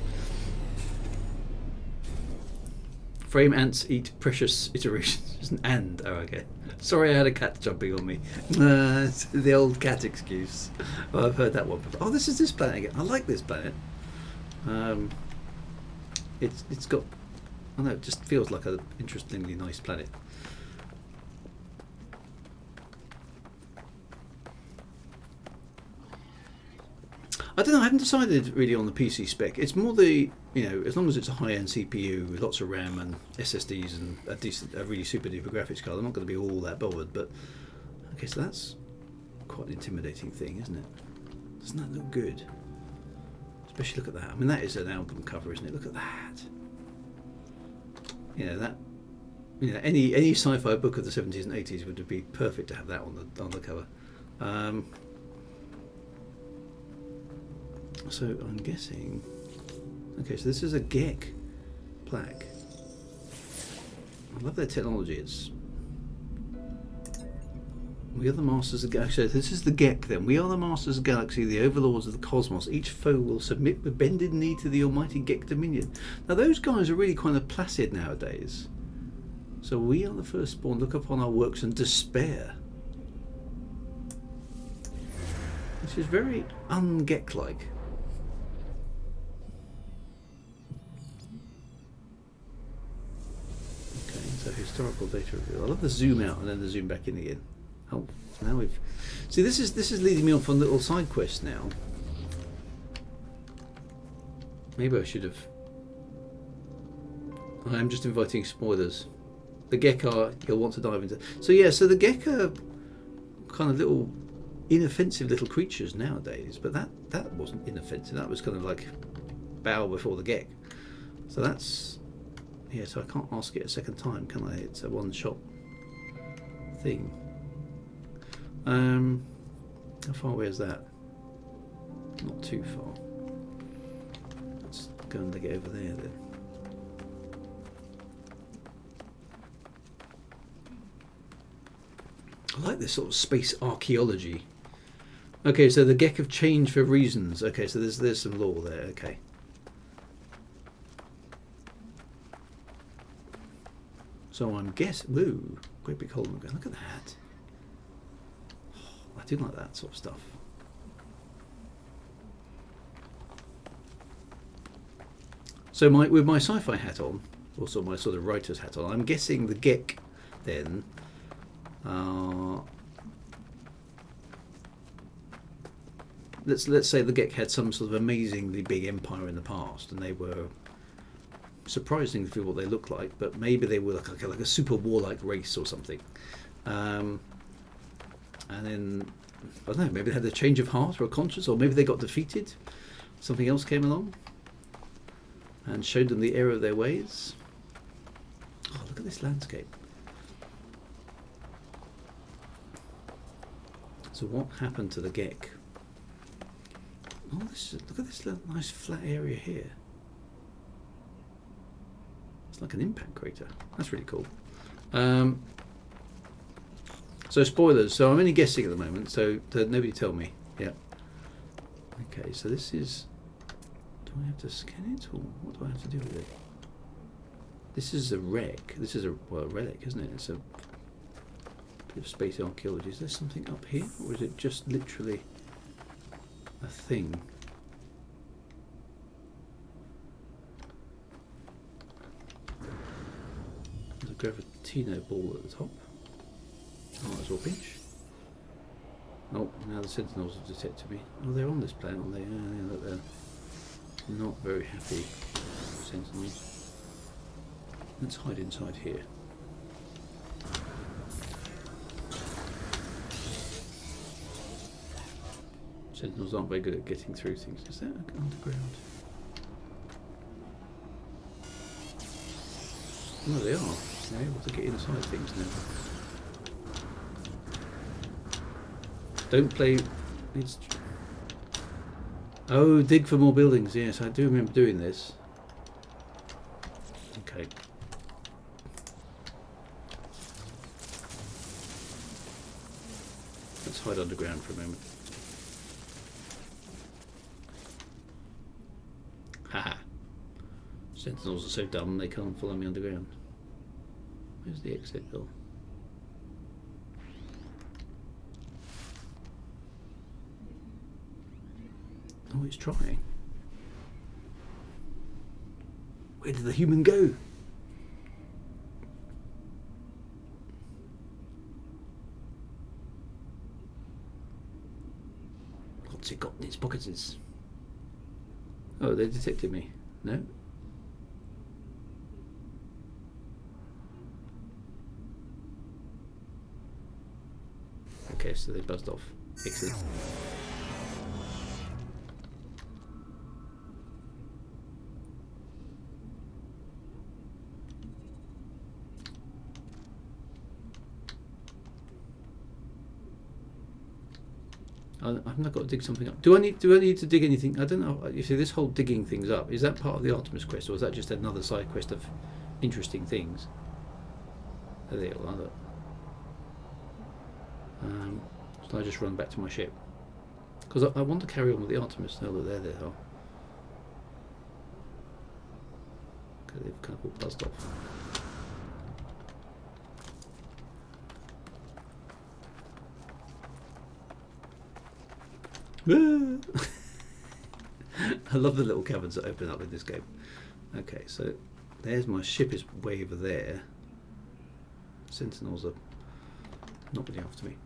Frame ants eat precious iterations. And oh, okay. Sorry, I had a cat jumping on me. It's the old cat excuse. Well, I've heard that one before. Oh, this is this planet again. I like this planet. It's got, I don't know, it just feels like an interestingly nice planet. I don't know, I haven't decided really on the PC spec. It's more the, as long as it's a high-end CPU with lots of RAM and SSDs and a really super duper graphics card, I'm not going to be all that bothered. But okay, so that's quite an intimidating thing, isn't it? Doesn't that look good? Especially look at that. I mean, that is an album cover, isn't it? Look at that. Any sci-fi book of the 70s and 80s would be perfect to have that on the cover. So I'm guessing. Okay, so this is a GEC plaque. I love their technology. We are the masters of the galaxy. This is the GEC then. We are the masters of the galaxy, the overlords of the cosmos. Each foe will submit with bended knee to the almighty GEC dominion. Now those guys are really kind of placid nowadays. So we are the firstborn. Look upon our works and despair. Which is very un-GEC-like. So historical data review. I love the zoom out and then the zoom back in again. Oh, now we've see this is leading me off on little side quests now. Maybe I should have. I am just inviting spoilers. The GEC you'll want to dive into. So yeah, so the GEC are kind of little inoffensive little creatures nowadays, but that wasn't inoffensive. That was kind of like bow before the GEC. So that's. Yeah, so I can't ask it a second time, can I? It's a one-shot thing. How far away is that? Not too far. Let's go and dig it over there then. I like this sort of space archaeology. Okay, so the GEC have changed for reasons. Okay, so there's some lore there. Okay. So I'm guessing. Woo! Great big hole in the ground. Look at that. Oh, I do like that sort of stuff. So with my sci-fi hat on, also my sort of writer's hat on, I'm guessing the GEC then. Let's say the GEC had some sort of amazingly big empire in the past, and they were surprising for what they look like, but maybe they were like a super warlike race or something. And then I don't know, maybe they had a change of heart or a conscience, or maybe they got defeated. Something else came along and showed them the error of their ways. Oh, look at this landscape. So what happened to the GEC? Oh, look at this little nice flat area here. It's like an impact crater. That's really cool. So spoilers. So I'm only guessing at the moment. So nobody tell me. Yeah. Okay. So this is. Do I have to scan it, or what do I have to do with it? This is a wreck. This is a relic, isn't it? It's a bit of space archaeology. Is there something up here, or is it just literally a thing? There's a gravitino ball at the top. Oh, that's all pinch. Oh, now the sentinels have detected me. Oh, they're on this planet, aren't they? Yeah, look, they're not very happy. sentinels. Let's hide inside here. Sentinels aren't very good at getting through things. Is that underground? No, they are. They're able to get inside things now. Don't play... It's... Oh, dig for more buildings. Yes, I do remember doing this. Okay. Let's hide underground for a moment. Haha. Sentinels are so dumb they can't follow me underground. Where's the exit door? Oh, it's trying. Where did the human go? What's it got in its pockets? Oh, they detected me. No? Okay, so they buzzed off. Excellent. I've not got to dig something up. Do I need to dig anything? I don't know. You see, this whole digging things up, is that part of the Artemis quest, or is that just another side quest of interesting things? There they all are. Look. So I just run back to my ship because I want to carry on with the Artemis. Now that they are. Okay, they've kind of all buzzed off. I love the little caverns that open up in this game. Okay, so there's my ship is way over there. Sentinels are not really after me.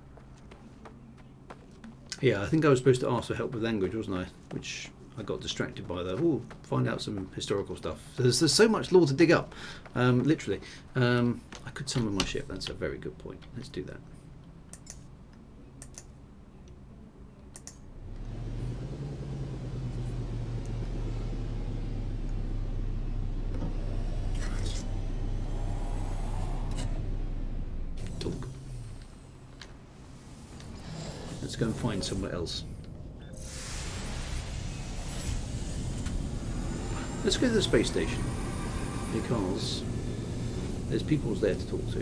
Yeah, I think I was supposed to ask for help with language, wasn't I? Which I got distracted by that. Oh, find out some historical stuff. There's so much lore to dig up, literally. I could summon my ship. That's a very good point. Let's do that. Let's go and find somewhere else. Let's go to the space station because there's people there to talk to.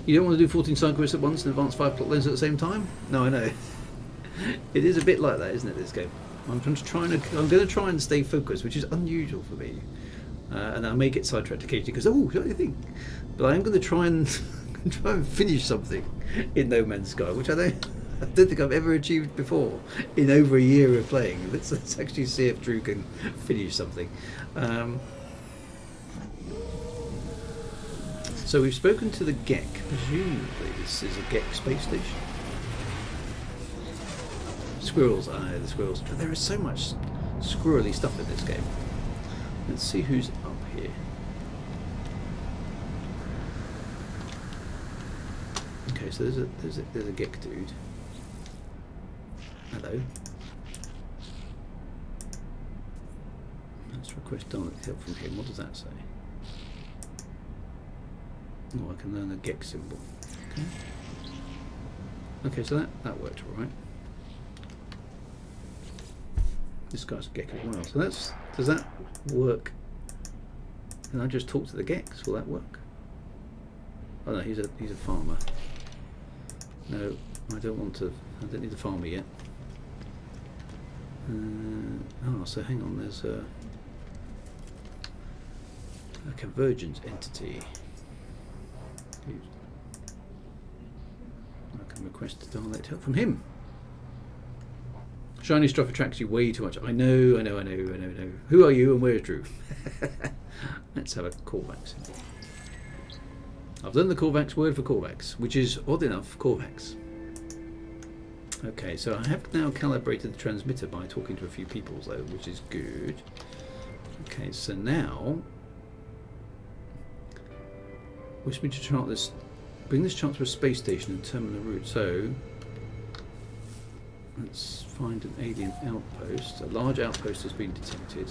You don't want to do 14 side quests at once and advance 5 plot lines at the same time? No, I know. It is a bit like that, isn't it, this game? I'm going to try and stay focused, which is unusual for me. And I may get sidetracked occasionally because, oh, what do you think? But I'm going to try and finish something in No Man's Sky, which I don't think I've ever achieved before in over a year of playing. Let's actually see if Drew can finish something. So we've spoken to the GEC. Presumably this is a GEC space station. Squirrels, I know the squirrels. But there is so much squirrely stuff in this game. Let's see who's up here. Okay, so there's a GEC dude. Hello. Let's request Dalek help from him. What does that say? Oh, I can learn the GEC symbol. Okay. Okay, so that worked all right. This guy's a GEC as well. So does that work? Can I just talk to the GECs? Will that work? Oh no, he's a farmer. No, I don't want to. I don't need a farmer yet. Oh, so hang on. There's a convergence entity. I can request Dalek help from him. Shiny stuff attracts you way too much. I know. Who are you and where's Drew? Let's have a Corvax symbol. I've done the Corvax word for Corvax, which is, odd enough, Corvax. Okay, so I have now calibrated the transmitter by talking to a few people, though, which is good. Okay, so now wish me to chart this. Bring this chart to a space station and determine the route. So let's find an alien outpost. A large outpost has been detected.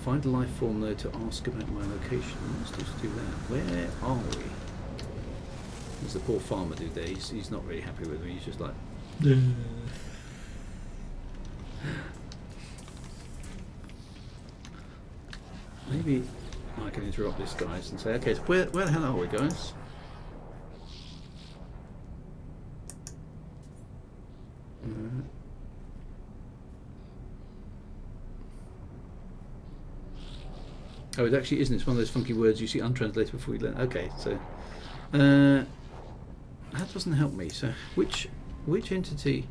Find a life form though to ask about my location. Let's just do that. Where are we? There's the poor farmer dude there. He's not really happy with me. He's just like. Maybe I can interrupt this guys and say, okay, so where the hell are we, guys? Oh, it actually isn't. It's one of those funky words you see untranslated before you learn. Okay, so that doesn't help me. So which entity?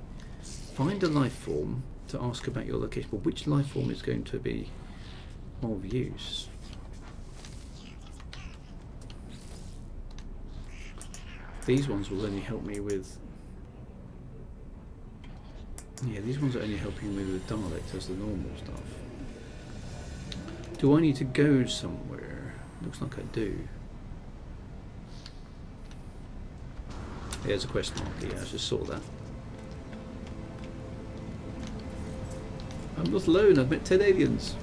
Find a life form to ask about your location. But which life form is going to be of use? These ones will only help me with. Yeah, these ones are only helping me with Daleks as the normal stuff. Do I need to go somewhere? Looks like I do. There's a question mark. Yeah, I just saw that. I'm not alone. I've met 10 aliens.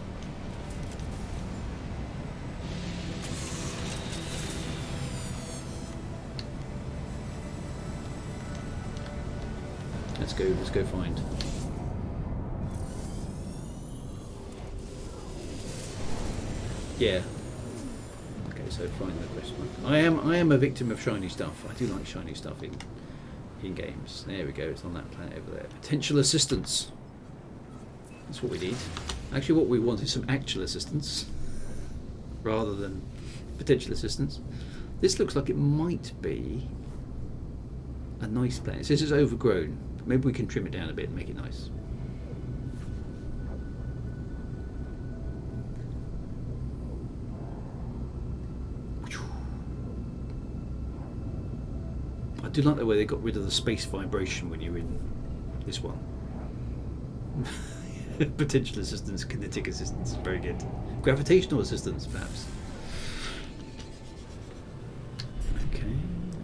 Let's go find. Yeah. Okay, so find the question mark. I am a victim of shiny stuff. I do like shiny stuff in games. There we go, it's on that planet over there. Potential assistance. That's what we need. Actually what we want is some actual assistance rather than potential assistance. This looks like it might be a nice planet. This is overgrown. Maybe we can trim it down a bit and make it nice. I do like the way they got rid of the space vibration when you're in this one. Potential assistance, kinetic assistance, very good. Gravitational assistance, perhaps. Okay,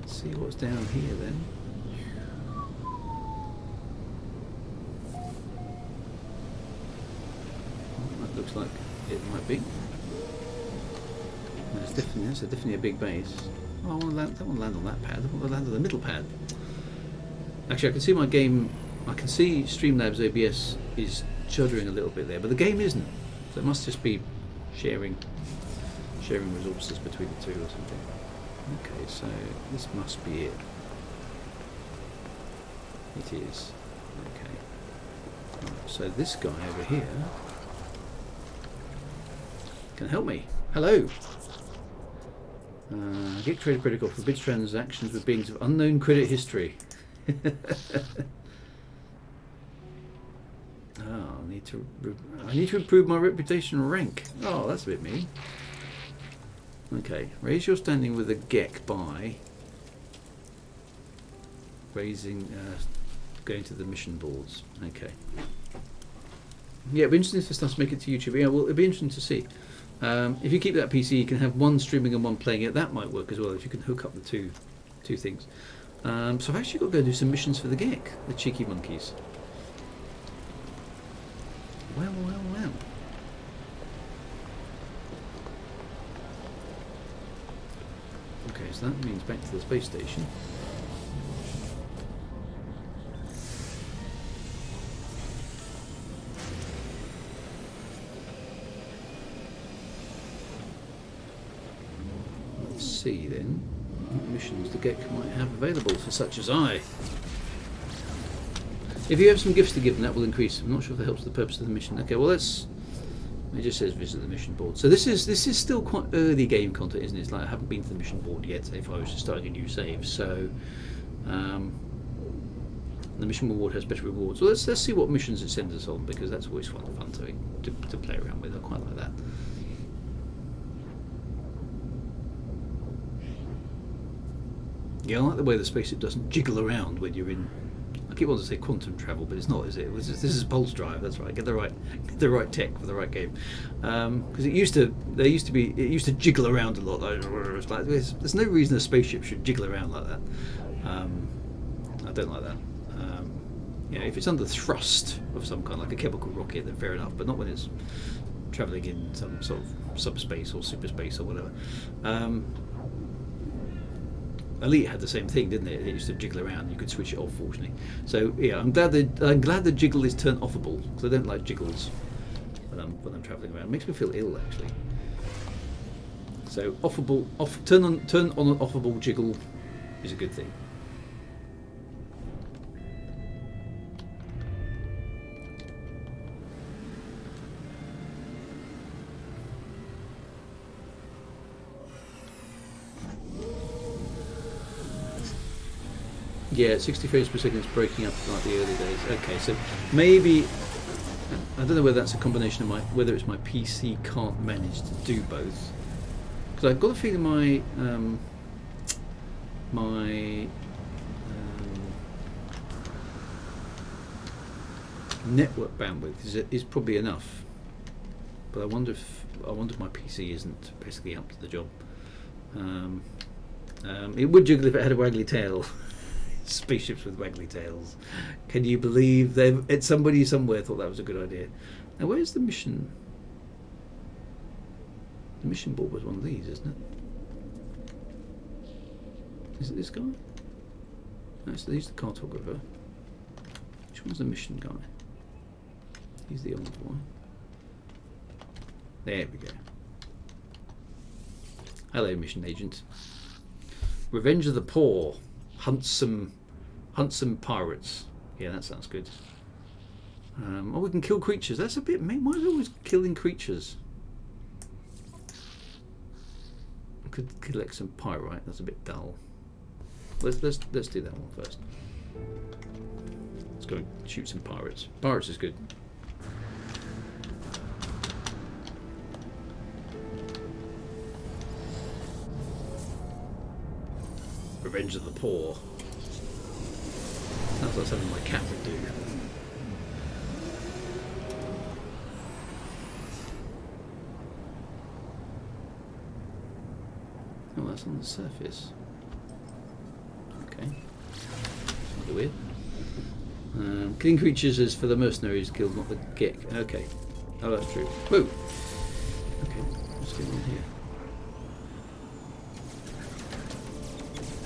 let's see what's down here then. Looks like it might be. That's definitely a big base. Oh, I want to land on that pad. I want to land on the middle pad. Actually, I can see my game. I can see Streamlabs OBS is juddering a little bit there, but the game isn't. So it must just be sharing resources between the two or something. Okay, so this must be it. It is. Okay. Right, so this guy over here can help me. Hello. Get credit critical forbids transactions with beings of unknown credit history. Oh, I need to improve my reputation and rank. Oh, that's a bit mean. Okay, raise your standing with a GEC by going to the mission boards. Okay. Yeah, it'd be interesting if this stuff to make it to YouTube. Yeah, well, it'd be interesting to see. If you keep that PC, you can have one streaming and one playing it. That might work as well if you can hook up the two things. So I've actually got to go do some missions for the GEC, the cheeky monkeys. Well. Okay, so that means back to the space station. Let's see then what missions the GEC might have available for such as I. If you have some gifts to give them, that will increase. I'm not sure if that helps the purpose of the mission. Okay, well it just says visit the mission board. So this is still quite early game content, isn't it? It's like I haven't been to the mission board yet if I was just starting a new save. So the mission board has better rewards. So let's see what missions it sends us on, because that's always fun to play around with. I quite like that. Yeah, I like the way the spaceship doesn't jiggle around when you're in. I keep wanting to say quantum travel, but it's not, is it? This is pulse drive. That's right. Get the right tech for the right game. Because it used to jiggle around a lot. There's no reason a spaceship should jiggle around like that. I don't like that. If it's under thrust of some kind, like a chemical rocket, then fair enough. But not when it's travelling in some sort of subspace or superspace or whatever. Elite had the same thing, didn't it? It used to jiggle around. You could switch it off, fortunately. So yeah, I'm glad the jiggle is turned offable, because I don't like jiggles when I'm travelling around. It makes me feel ill, actually. So turn on an offable jiggle is a good thing. Yeah, 60 frames per second is breaking up like the early days. Okay, so maybe I don't know whether that's a combination of whether it's my PC can't manage to do both. Because I've got a feeling my network bandwidth is probably enough. But I wonder if my PC isn't basically up to the job. It would jiggle if it had a waggly tail. Spaceships with waggly tails. Can you believe somebody somewhere thought that was a good idea? Now, where's the mission? The mission board was one of these, isn't it? Is it this guy? No, he's the cartographer. Which one's the mission guy? He's the old one. There we go. Hello, mission agent. Revenge of the Poor. Hunt some pirates. Yeah, that sounds good. We can kill creatures. That's a bit. Why is it always killing creatures? We could collect some pyrite. That's a bit dull. Let's do that one first. Let's go and shoot some pirates. Pirates is good. Revenge of the Poor. Sounds like something my cat would do. Oh, that's on the surface. Okay. That's weird. Killing creatures is for the mercenaries killed, not the geck. Okay. Oh, that's true. Whoa! Okay, what's going on here?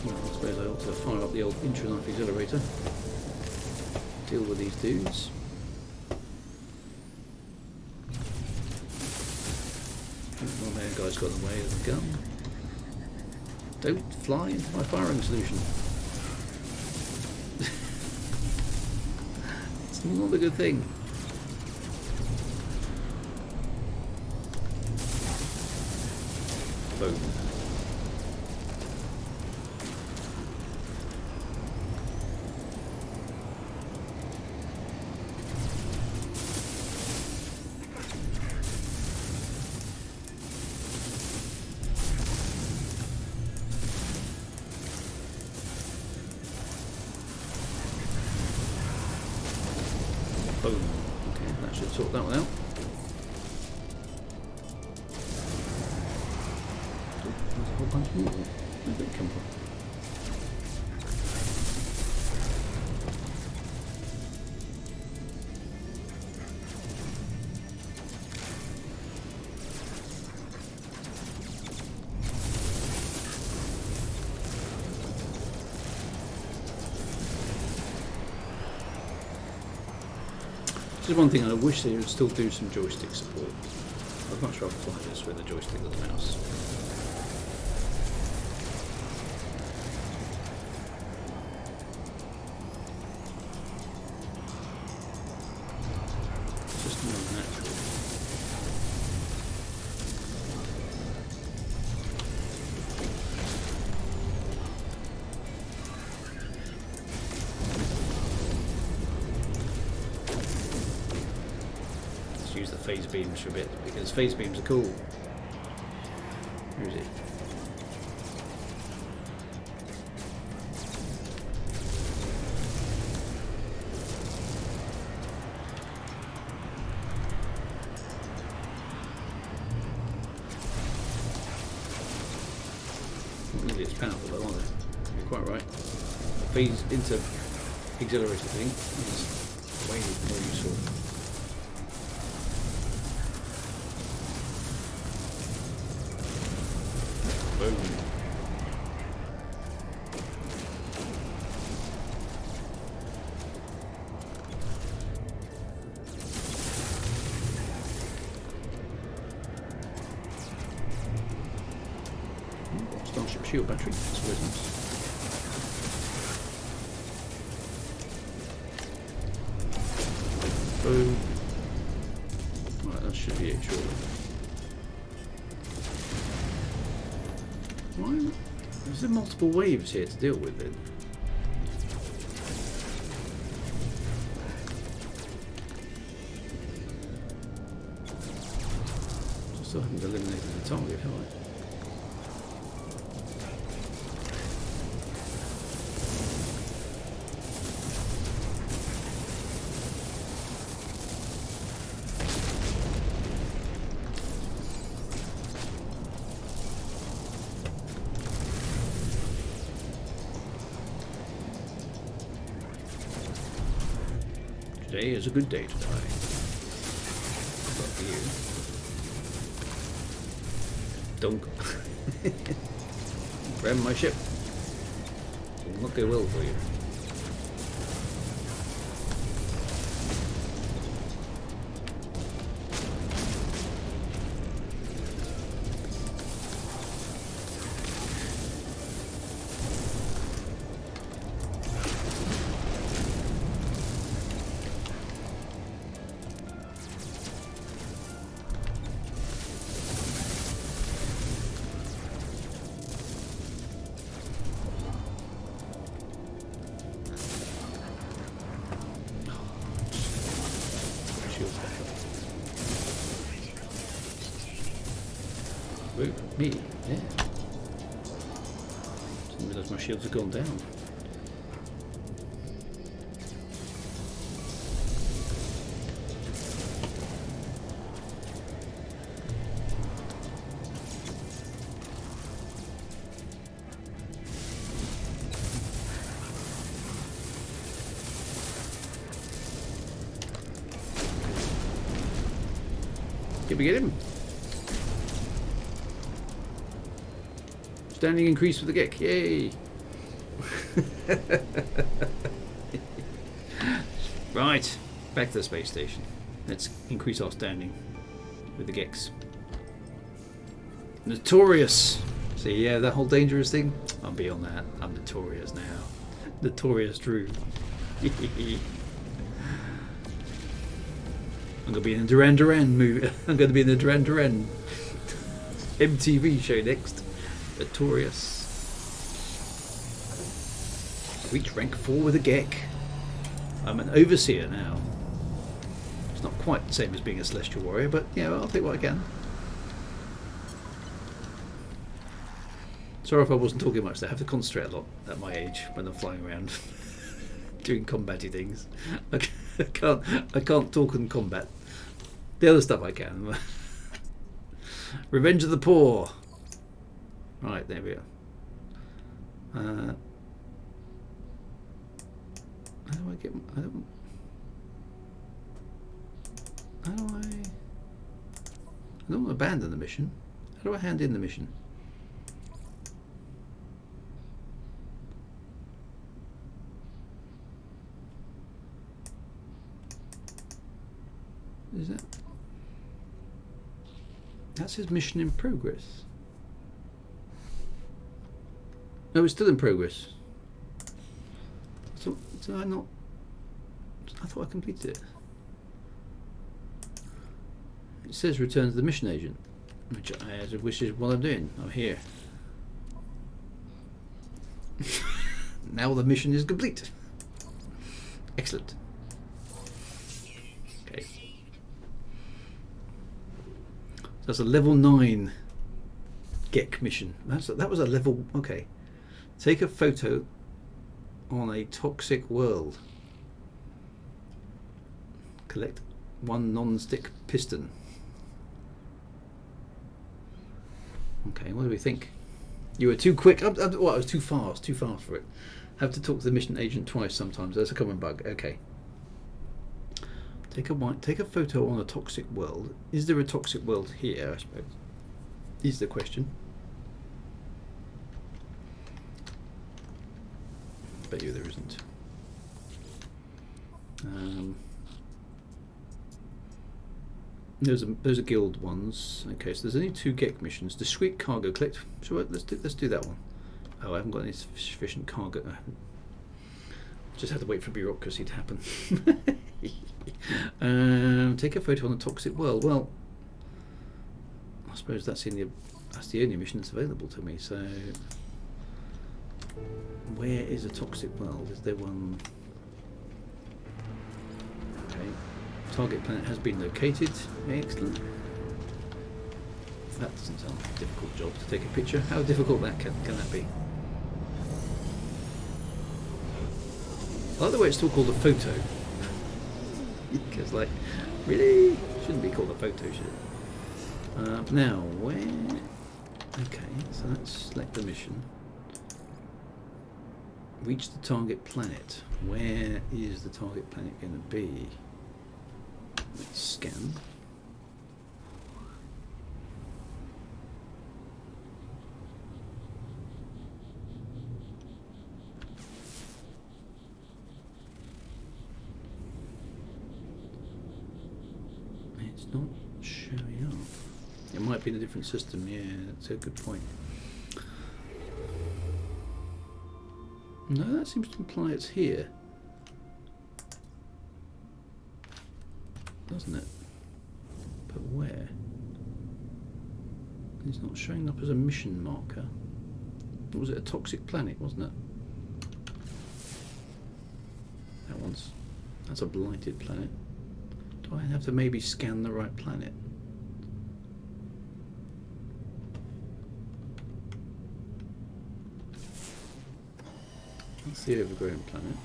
Well, I suppose I ought to fire up the old intraknife accelerator. Deal with these dudes. One there guy's got in the way of the gun. Don't fly into my firing solution. It's not a good thing. Boom. Boom. Okay, that should sort that one out. Oh, there's a whole bunch more. Where did it come from? This is one thing I wish they would still do some joystick support. I'd much rather fly this with a joystick than a mouse. It's just more natural. Use the phase beams for a bit, because phase beams are cool. Where is it? powerful though, aren't they? You're quite right. Phase into accelerator thing is way more useful. Boom. Starship shield battery. That's always nice. Boom. Right, that should be it, surely. Why? Is there multiple waves here to deal with then? I still haven't eliminated the target, have I? Today is a good day to die. Fuck you. Dunk. Ram my ship. Will not go well for you. Woo, me, yeah. Didn't realise my shields had gone down. Did we get him? Standing increase for the Gek, yay! Right, back to the space station. Let's increase our standing with the Geks. Notorious! See, yeah, that whole dangerous thing? I'm beyond that. I'm notorious now. Notorious Drew. I'm going to be in the Duran Duran movie. I'm going to be in the Duran Duran MTV show next. Notorious. Reach rank 4 with a Gek. I'm an overseer now. It's not quite the same as being a celestial warrior, but yeah, I'll take what I can. Sorry if I wasn't talking much there. I have to concentrate a lot at my age when I'm flying around doing combaty things. I can't talk in combat. The other stuff I can. Revenge of the Poor. Right, there we are. How do I get... How do I don't want to abandon the mission. How do I hand in the mission? Is that... That says mission in progress. No, it's still in progress. So I not... I thought I completed it. It says return to the mission agent, which is what I'm doing. I'm here. Now the mission is complete. Excellent. Okay. So that's a level 9 Gek mission. That was a level... Okay. Take a photo on a toxic world. Collect 1 non-stick piston. Okay, what do we think? You were too quick. Well, I was too fast for it. Have to talk to the mission agent twice sometimes. That's a common bug. Okay. Take a photo on a toxic world. Is there a toxic world here, I suppose? Is the question. Bet you there isn't. Those are guild ones. Okay, so there's only 2 GEC missions. Discrete cargo collect. So let's do that one. Oh, I haven't got any sufficient cargo. Just had to wait for bureaucracy to happen. Take a photo on a toxic world. Well, I suppose that's the only mission that's available to me. So, where is a toxic world? Is there one? Okay, target planet has been located. Excellent. That doesn't sound like a difficult job to take a picture. How difficult can that be? I like the way it's still called a photo. Because, like, really? Shouldn't be called a photo, should it? Now, where? Okay, so let's select the mission. Reach the target planet. Where is the target planet going to be? Let's scan. It's not showing up. It might be in a different system. Yeah, that's a good point. No, that seems to imply it's here, doesn't it? But where? It's not showing up as a mission marker. Or was it a toxic planet, wasn't it? That's a blighted planet. Do I have to maybe scan the right planet? That's the overgrown planet.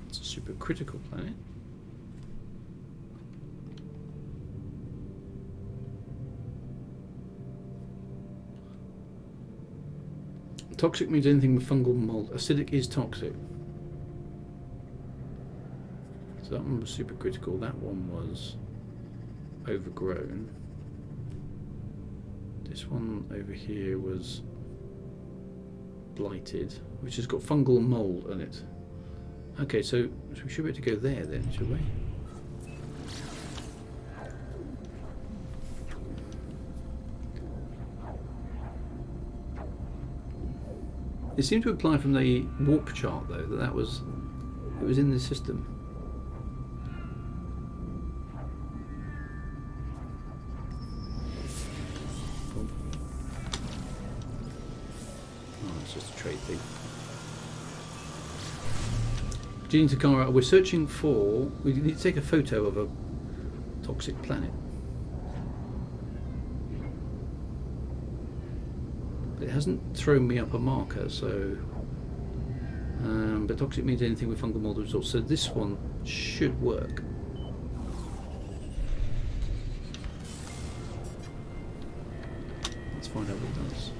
It's a supercritical planet. Toxic means anything with fungal mold. Acidic is toxic. So that one was supercritical. That one was overgrown. This one over here was blighted, which has got fungal mold on it. Okay, so we should be able to go there then, should we? It seemed to imply from the warp chart though that it was in the system. Oh, it's just a trade thing. Gene Takara, we're searching for. We need to take a photo of a toxic planet. It hasn't thrown me up a marker, so but toxic means anything with fungal mold results, so this one should work. Let's find out what it does.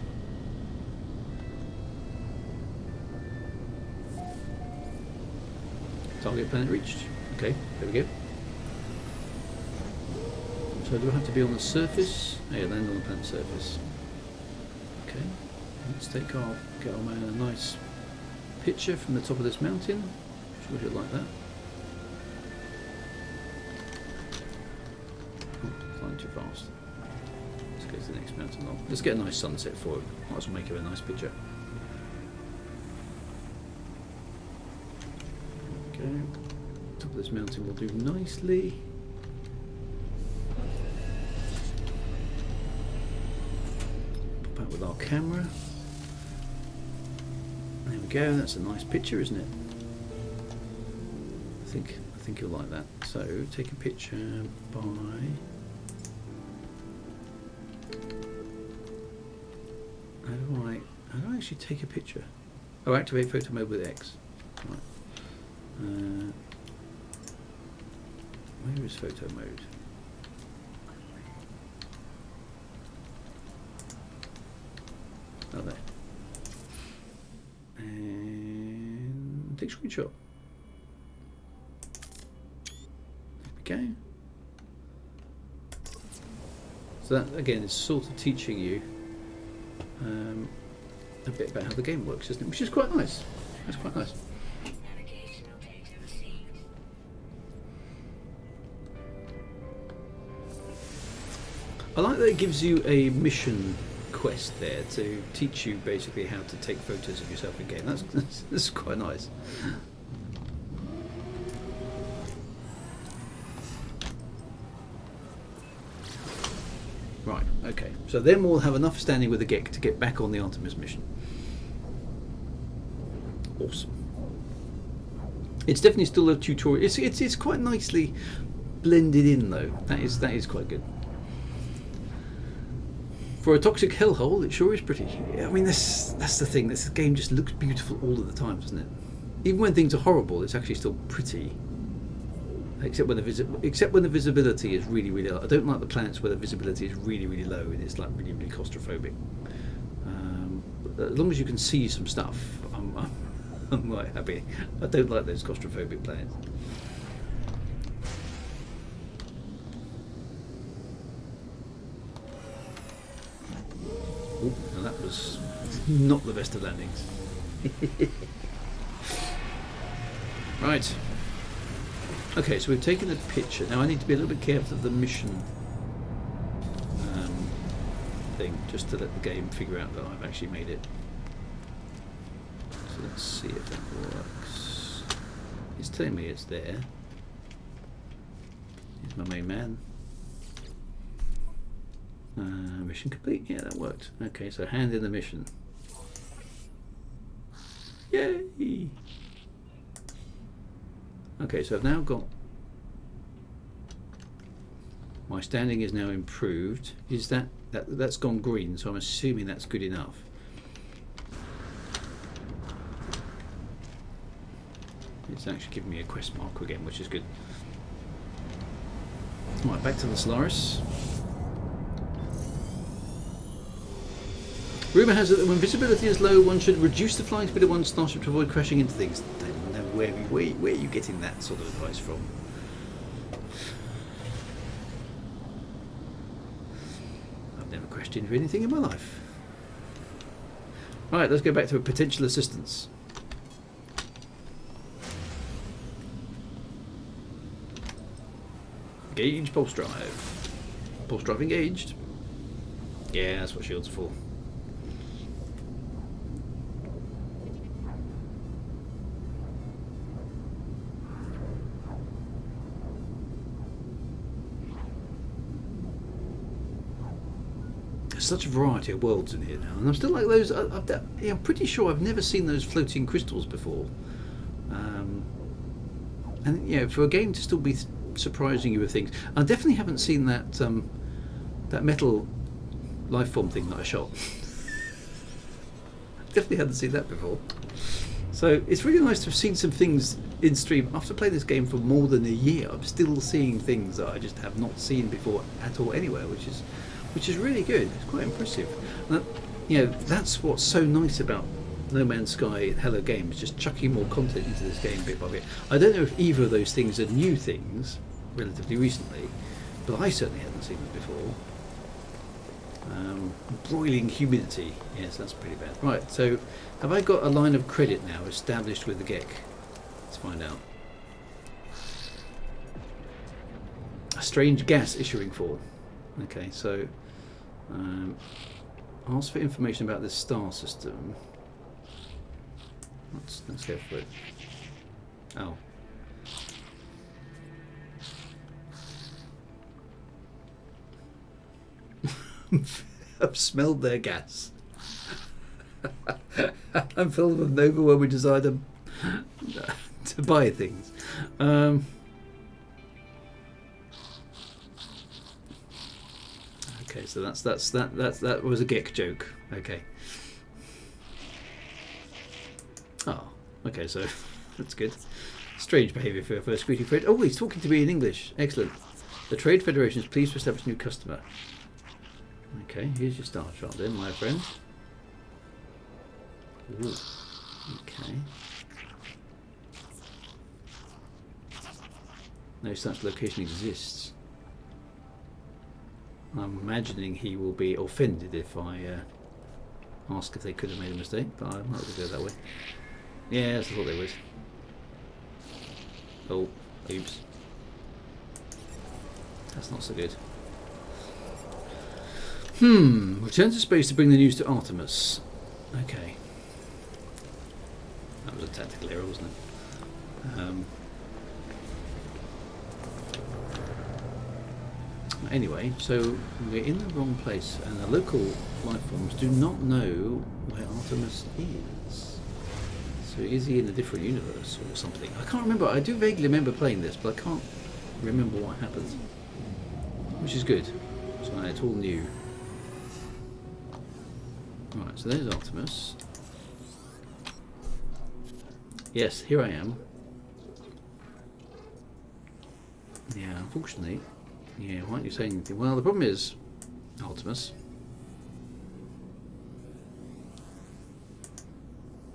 Target planet reached. Okay, there we go. So do I have to be on the surface? Yeah, land on the planet surface. Okay, let's get our man a nice picture from the top of this mountain. Should we do it like that? Oh, flying too fast. Let's go to the next mountain along. Let's get a nice sunset for it. Might as well make it a nice picture. Okay, top of this mountain will do nicely. Pop out with our camera. There we go, that's a nice picture, isn't it? I think you'll like that. So take a picture by how do I actually take a picture? Oh, activate photo mode with X. Right. Where is photo mode? Oh, there. And take screenshot. Okay. So that again is sort of teaching you a bit about how the game works, isn't it? Which is quite nice. That's quite nice. I like that it gives you a mission quest there to teach you basically how to take photos of yourself in game. That's quite nice. Right, okay. So then we'll have enough standing with the GEC to get back on the Artemis mission. Awesome. It's definitely still a tutorial. It's quite nicely blended in though. That is quite good. For a toxic hellhole, it sure is pretty. I mean, that's the thing. This game just looks beautiful all of the time, doesn't it? Even when things are horrible, it's actually still pretty. Except when the visibility is really, really low. I don't like the planets where the visibility is really, really low and it's like really, really claustrophobic. But as long as you can see some stuff, I'm quite happy. I don't like those claustrophobic planets. Ooh, now that was not the best of landings. Right. Okay, so we've taken a picture. Now I need to be a little bit careful of the mission thing, just to let the game figure out that I've actually made it. So let's see if that works. It's telling me it's there. Here's my main man. Mission complete. Yeah, that worked. Okay, so hand in the mission. Yay! Okay, so I've now got my standing is now improved. Is that's gone green? So I'm assuming that's good enough. It's actually giving me a quest marker again, which is good. Right, back to the Solaris. Rumour has it that when visibility is low, one should reduce the flying speed of one's starship to avoid crashing into things. I don't know where are you getting that sort of advice from? I've never crashed into anything in my life. Right, let's go back to a potential assistance. Engage pulse drive. Pulse drive engaged. Yeah, that's what shields are for. Such a variety of worlds in here now, and I'm still like those. I'm pretty sure I've never seen those floating crystals before, and you know, for a game to still be surprising you with things, I definitely haven't seen that that metal life form thing that I shot. Definitely hadn't seen that before. So it's really nice to have seen some things in stream after playing this game for more than a year. I'm still seeing things that I just have not seen before at all anywhere, which is really good. It's quite impressive. And you know, that's what's so nice about No Man's Sky and Hello Games, just chucking more content into this game bit by bit. I don't know if either of those things are new things relatively recently, but I certainly hadn't seen them before. Broiling humidity. Yes, that's pretty bad. Right, so have I got a line of credit now established with the GEC? Let's find out. A strange gas issuing form. Okay, so ask for information about this star system. Let's go for it. Oh. I've smelled their gas. I'm filled with an overwhelming desire to buy things. Okay, so that was a GEC joke. Okay. Oh, okay, so that's good. Strange behaviour for your first greeting friend. Oh, he's talking to me in English. Excellent. The Trade Federation is pleased to establish a new customer. Okay, here's your star chart then, my friend. Ooh. Okay. No such location exists. I'm imagining he will be offended if I ask if they could have made a mistake, but I might as well go that way. Yes, I thought they would. Oh, oops. That's not so good. Return to space to bring the news to Artemis. Okay. That was a tactical error, wasn't it? Anyway, so we're in the wrong place, and the local life forms do not know where Artemis is. So is he in a different universe or something? I can't remember. I do vaguely remember playing this, but I can't remember what happens. Which is good. So it's all new. Right, so there's Artemis. Yes, here I am. Yeah, unfortunately. Yeah, why aren't you saying anything? Well, the problem is, Artemis.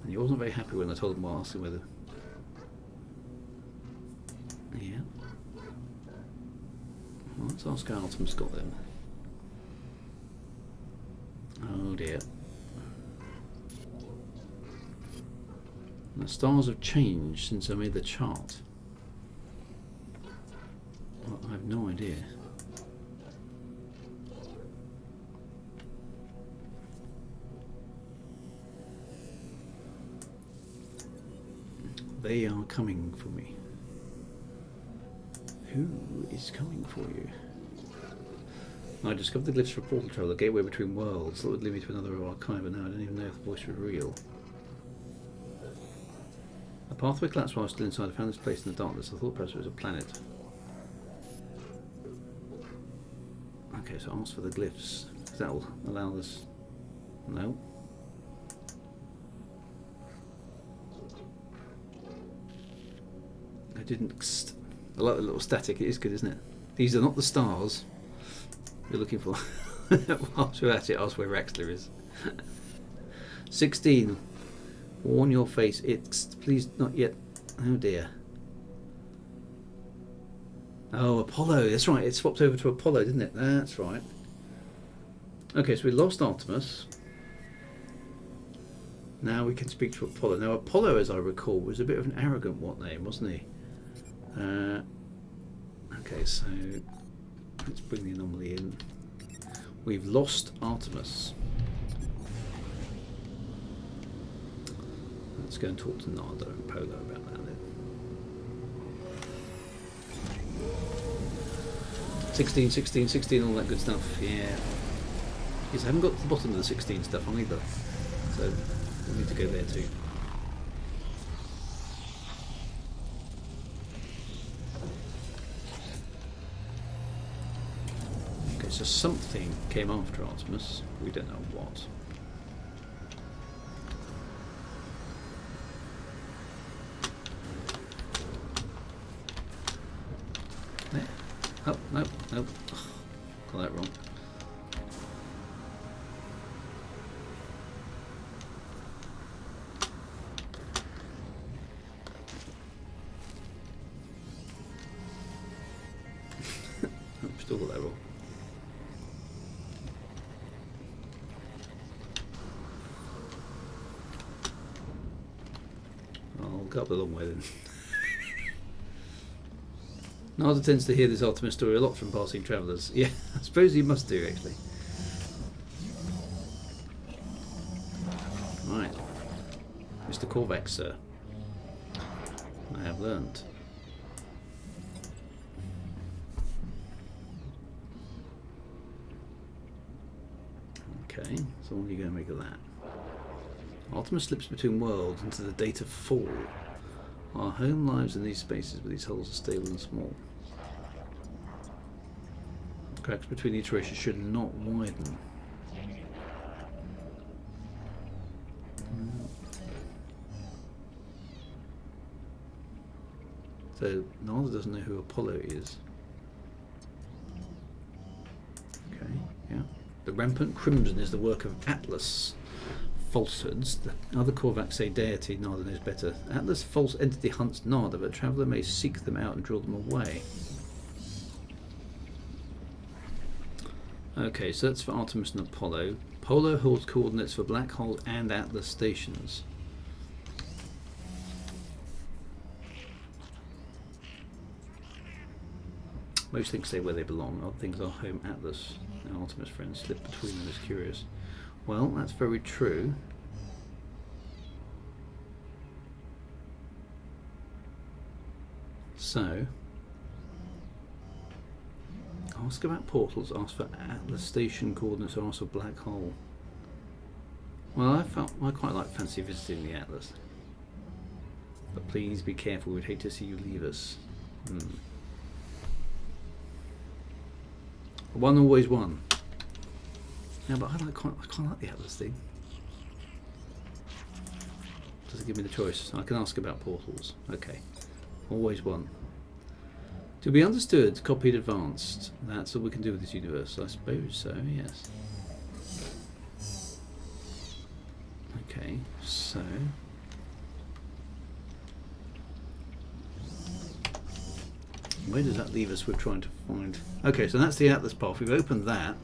And he wasn't very happy when I told him while asking whether... Yeah. Well, let's ask how Artemis got them. Oh dear. The stars have changed since I made the chart. Well, I have no idea. They are coming for me. Who is coming for you? I discovered the glyphs for portal travel, the gateway between worlds. That would lead me to another archive, but now I don't even know if the voice was real. A pathway collapsed while I was still inside. I found this place in the darkness. I thought perhaps it was a planet. Okay, so ask for the glyphs. That will allow this. No. I didn't. I like the little static. It is good, isn't it? These are not the stars we're looking for. Whilst we're at it, ask where Raxler is. 16. Warn your face. It's please not yet. Oh dear. Oh, Apollo. That's right. It swapped over to Apollo, didn't it? That's right. Okay, so we lost Artemis. Now we can speak to Apollo. Now Apollo, as I recall, was a bit of an arrogant name, wasn't he? Okay, so let's bring the anomaly in. We've lost Artemis. Let's go and talk to Nardo and Polo about that then. 16, 16, 16, all that good stuff, yeah. Yes, I haven't got to the bottom of the 16 stuff on either, so we need to go there too. Okay, so something came after Artemis, we don't know what. There. Oh, no, no. Got that wrong. Still got that wrong. I'll go up the long way then. Narda tends to hear this Artemis story a lot from passing travellers. Yeah, I suppose he must do actually. Right. Mr. Korvax, sir. I have learnt. Okay, so what are you going to make of that? Artemis slips between worlds into the data fall. Our home lives in these spaces, but these holes are stable and small. Cracks between the iterations should not widen. So Nala doesn't know who Apollo is. Okay, yeah. The rampant crimson is the work of Atlas. Falsehoods. The other Korvax say deity, Nada knows better. Atlas' false entity hunts Nada, but Traveller may seek them out and draw them away. Okay, so that's for Artemis and Apollo. Apollo holds coordinates for black holes and Atlas stations. Most things say where they belong. Other things are home Atlas and Artemis friends slip between them is curious. Well, that's very true. So, ask about portals, ask for Atlas station coordinates, ask for black hole. Well, I quite like fancy visiting the Atlas. But please be careful, we'd hate to see you leave us. One always won. Yeah, but I quite like the Atlas thing. Does it give me the choice? I can ask about portals. Okay. Always one. To be understood, copied, advanced. That's all we can do with this universe. I suppose so, yes. Okay, so... where does that leave us? We're trying to find... okay, so that's the Atlas path. We've opened that.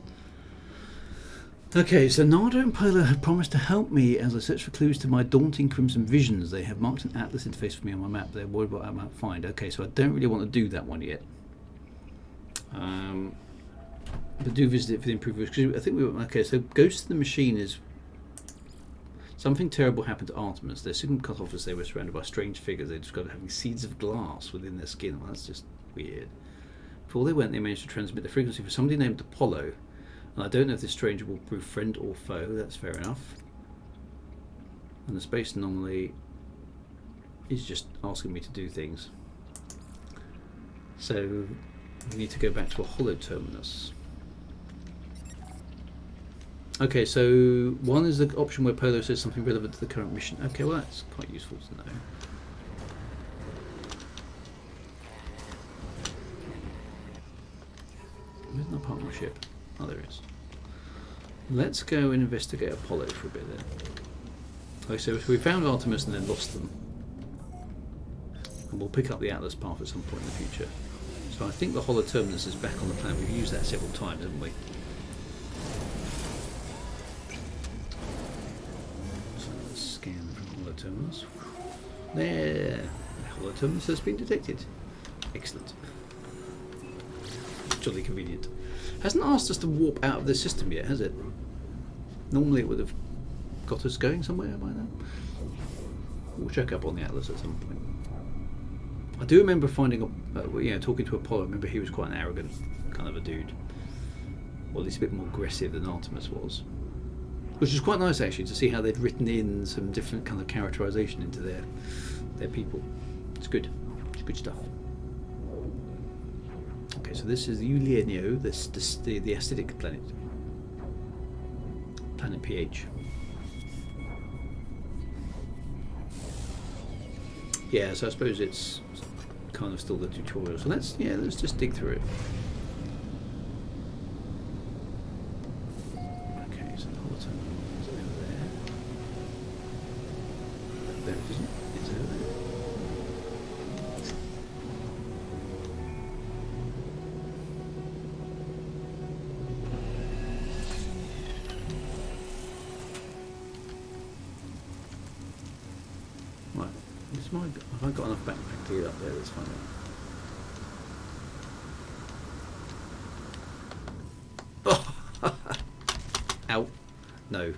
Okay, so Nada and Polar have promised to help me as I search for clues to my daunting crimson visions. They have marked an Atlas interface for me on my map. They're worried what I might find. Okay, so I don't really want to do that one yet. But do visit it for the improvements. I think we were... okay, so Ghost of the Machine is... something terrible happened to Artemis. Their signal cut off as they were surrounded by strange figures. They described having seeds of glass within their skin. Well, that's just weird. Before they went, they managed to transmit the frequency for somebody named Apollo. And I don't know if this stranger will prove friend or foe. That's fair enough. And the space anomaly is just asking me to do things. So we need to go back to a hollow terminus. Okay, so one is the option where Polo says something relevant to the current mission. Okay, well that's quite useful to know. Where's my partnership? Oh, there it is. Let's go and investigate Apollo for a bit then. Okay, so we found Artemis and then lost them. And we'll pick up the Atlas path at some point in the future. So I think the hollow terminus is back on the planet. We've used that several times, haven't we? So let's scan from hollow terminus. There! The hollow terminus has been detected. Excellent. Jolly convenient. Hasn't asked us to warp out of the system yet, has it? Normally it would have got us going somewhere by now. We'll check up on the Atlas at some point. I do remember finding, talking to Apollo. I remember he was quite an arrogant kind of a dude. Or at least a bit more aggressive than Artemis was. Which was quite nice actually to see how they'd written in some different kind of characterization into their people. It's good. It's good stuff. Okay, so this is Ulienio, the acidic planet. Planet pH. Yeah, so I suppose it's kind of still the tutorial. So let's just dig through it. Okay, so the whole time is over there. There it isn't. It's over there. Have I got enough backpack to get up there? Let's find out. Oh! Ow. No.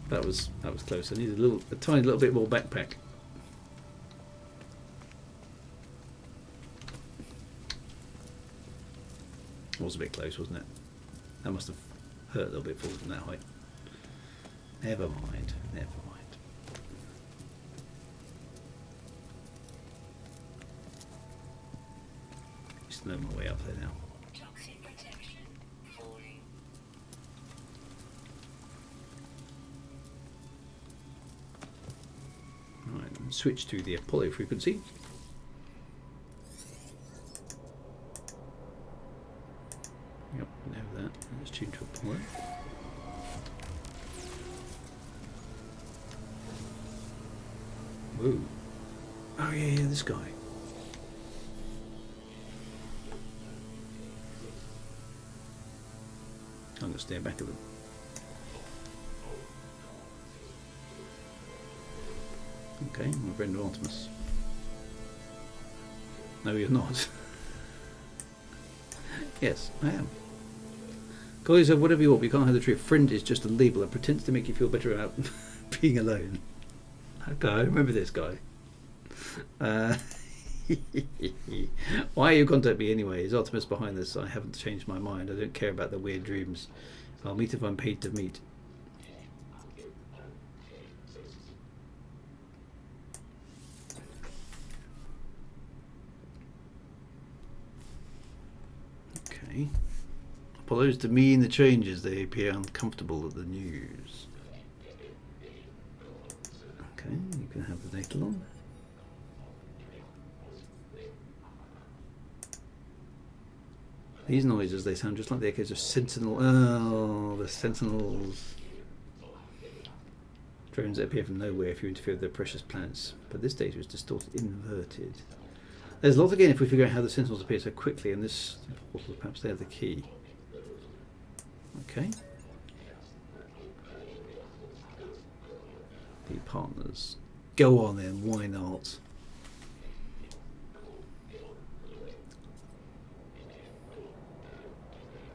That was close. I need a tiny little bit more backpack. It was a bit close, wasn't it? That must have hurt a little bit falling from that height. Never mind, never mind. Just know my way up there now. Toxic protection falling. switch to the Apollo frequency. Yep, we know that. Let's tune to Apollo. Whoa. Oh yeah, this guy. I'm going to stare back at them. Okay, my friend Artemis. No, you're not. Yes, I am. Guys, whatever you want, we can't have the truth. Friend is just a label that pretends to make you feel better about being alone. Okay, I remember this guy. Why you contact me anyway? Is Artemis behind this? I haven't changed my mind. I don't care about the weird dreams. I'll meet if I'm paid to meet. Okay. Apollo's demean the changes. They appear uncomfortable at the news. Okay, you can have the data log. These noises, they sound just like the echoes of Sentinel. Oh, the Sentinels. Drones that appear from nowhere if you interfere with their precious planets. But this data is distorted, inverted. There's a lot again if we figure out how the Sentinels appear so quickly, and this portal, perhaps they have the key. Okay. Be partners. Go on then, why not?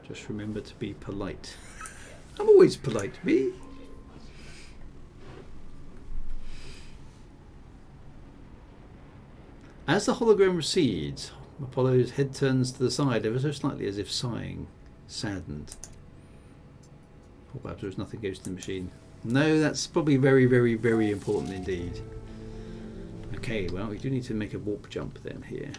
Just remember to be polite. I'm always polite, me. As the hologram recedes, Apollo's head turns to the side ever so slightly as if sighing, saddened. Or perhaps there was nothing goes to the machine. No, that's probably very, very, very important indeed. Okay, well, we do need to make a warp jump then here.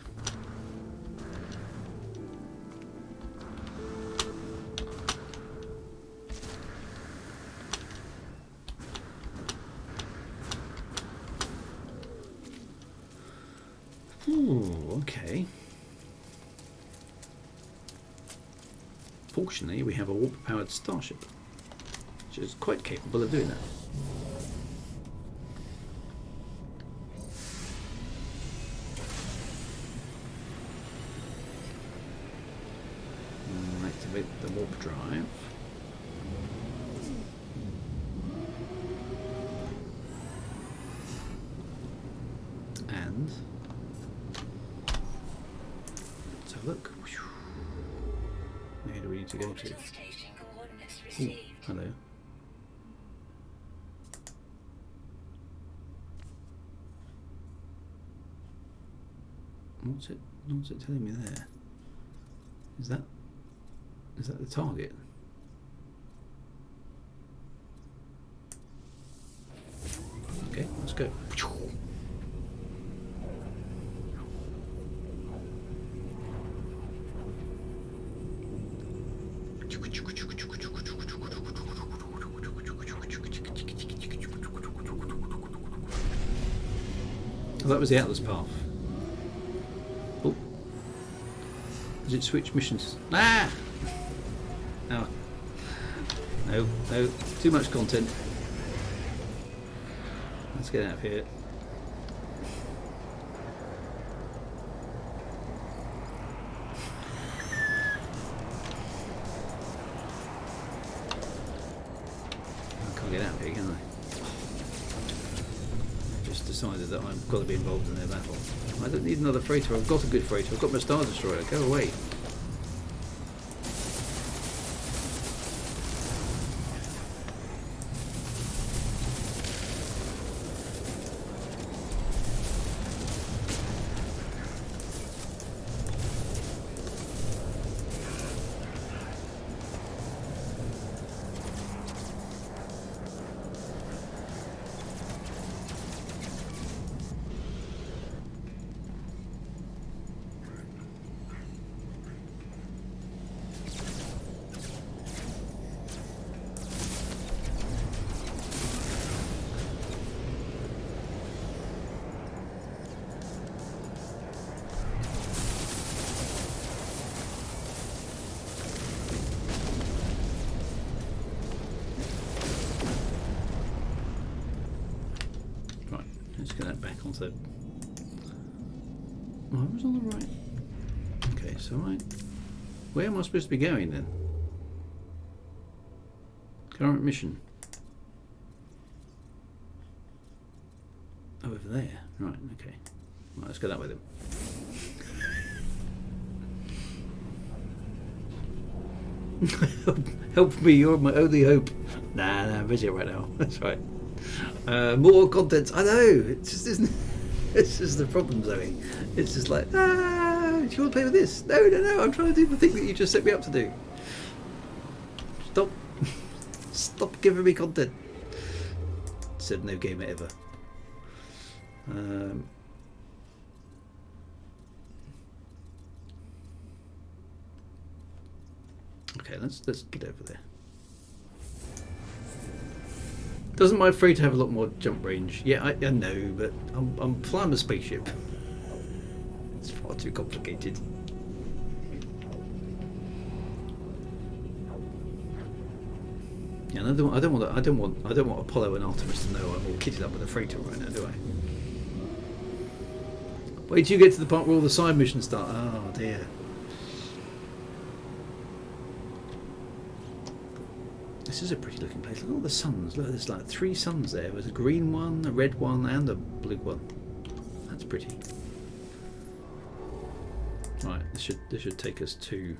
Ooh, okay. Fortunately, we have a warp-powered starship, which is quite capable of doing that. Activate the warp drive. And let's have a look. Where do we need to go to? Ooh, hello. What's it telling me there? Is that the target? Okay, let's go. Oh, that was the Atlas path. Oh. Does it switch missions? Ah! No. No, no. Too much content. Let's get out of here. I can't get out of here, can I? Just decided that I've got to be involved in their battle. I don't need another freighter. I've got a good freighter. I've got my Star Destroyer. Go away. So I was on the right. Okay, so where am I supposed to be going then? Current mission. Oh, over there. Right, okay. Right, let's go that way then. Help me, you're my only hope. Nah, I'm busy right now. That's right. More content. I know. It just isn't. It's just the problem, Zoe. It's just like, do you want to play with this? No. I'm trying to do the thing that you just set me up to do. Stop. Stop giving me content. Said no gamer ever. Okay, let's get over there. Doesn't my freighter have a lot more jump range? Yeah, I know, but I'm flying a spaceship. It's far too complicated. Yeah, I don't want Apollo and Artemis to know I'm all kitted up with a freighter right now, do I? Wait till you get to the part where all the side missions start. Oh dear. This is a pretty looking place. Look at all the suns. Look, there's like 3 suns there. There's a green one, a red one, and a blue one. That's pretty. Right, this should take us to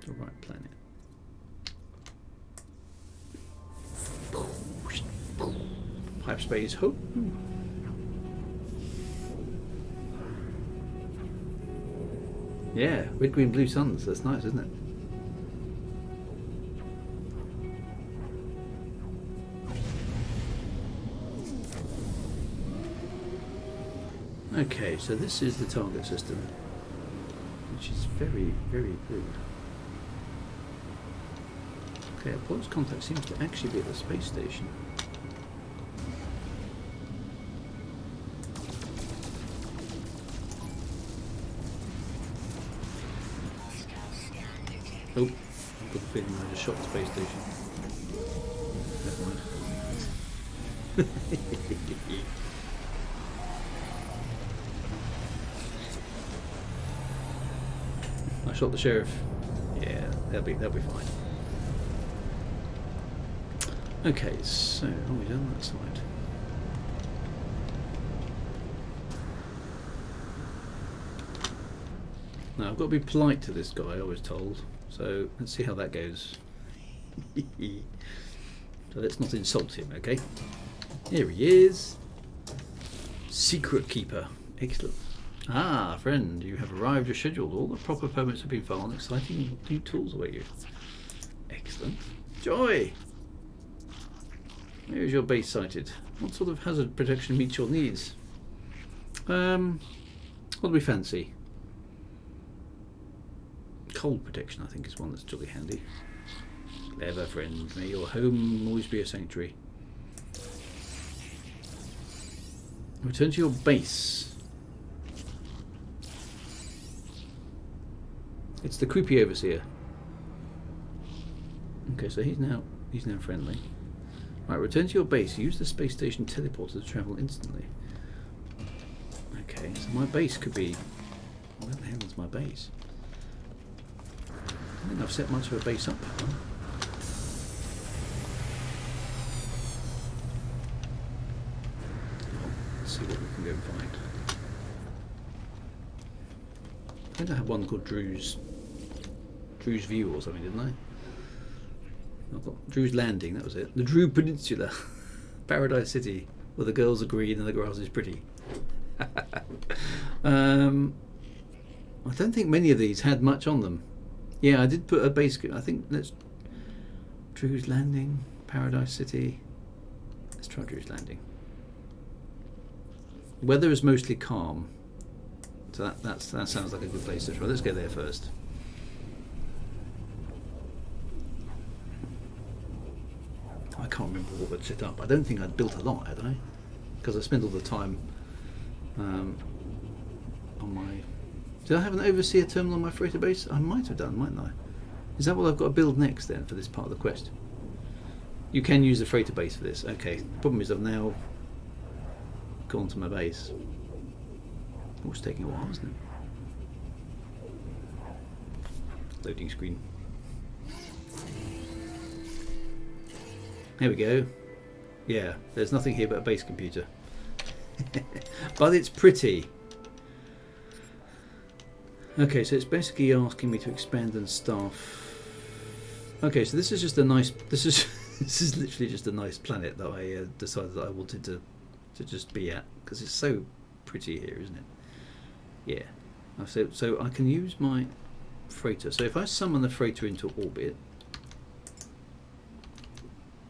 the right planet. Hyperspace hope. Yeah, red, green, blue suns. That's nice, isn't it? Okay, so this is the target system, which is very, very good. Okay, Apollo's contact seems to actually be at the space station. Oh, I've got the feeling I just shot the space station. Never mind. I shot the sheriff. Yeah, they'll be fine. Okay, so are we done that side? Now I've got to be polite to this guy, I was told. So let's see how that goes. So let's not insult him, okay? Here he is. Secret Keeper. Excellent. Ah, friend, you have arrived as scheduled. All the proper permits have been filed and exciting new tools await you. Excellent. Joy! Where is your base sited? What sort of hazard protection meets your needs? What do we fancy? Cold protection, I think, is one that's jolly handy. Clever, friend. May your home always be a sanctuary. Return to your base. It's the creepy overseer. Okay, so he's now friendly. Right, return to your base. Use the space station teleporter to travel instantly. Okay, so my base could be... Where the hell is my base? I don't think I've set much of a base up, have I? Let's see what we can go and find. I think I had one called Drew's View or something, didn't I? I got Drew's Landing, that was it. The Drew Peninsula. Paradise City, where the girls are green and the grass is pretty. I don't think many of these had much on them. Yeah, I did put a base... I think let's... Drew's Landing, Paradise City. Let's try Drew's Landing. Weather is mostly calm. So that sounds like a good place to try. Let's go there first. I can't remember what we'd set up. I don't think I'd built a lot, had I? Because I spent all the time on my... Did I have an overseer terminal on my freighter base? I might have done, mightn't I? Is that what I've got to build next then for this part of the quest? You can use the freighter base for this. Okay. The problem is I've now gone to my base. Oh, it's taking a while, isn't it? Loading screen. There we go. Yeah, there's nothing here but a base computer. But it's pretty. Okay, so it's basically asking me to expand and staff. Okay, so this is just a nice. This is this is literally just a nice planet that I decided that I wanted to just be at because it's so pretty here, isn't it? Yeah. So I can use my freighter. So if I summon the freighter into orbit,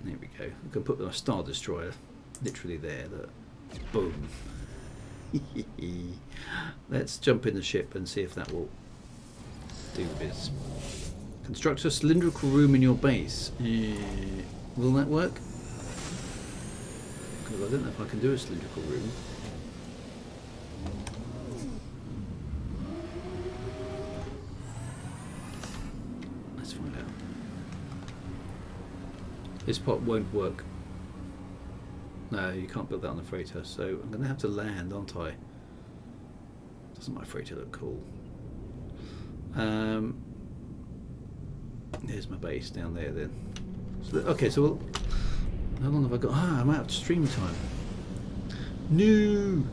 there we go. I can put my Star Destroyer literally there. That boom. Let's jump in the ship and see if that will do the biz. Construct a cylindrical room in your base. Will that work? Because I don't know if I can do a cylindrical room. Let's find out. This part won't work. No, you can't build that on the freighter, so I'm going to have to land, aren't I? Doesn't my freighter look cool? There's my base down there then. So, okay, so how long have I got? I'm out of stream time. No!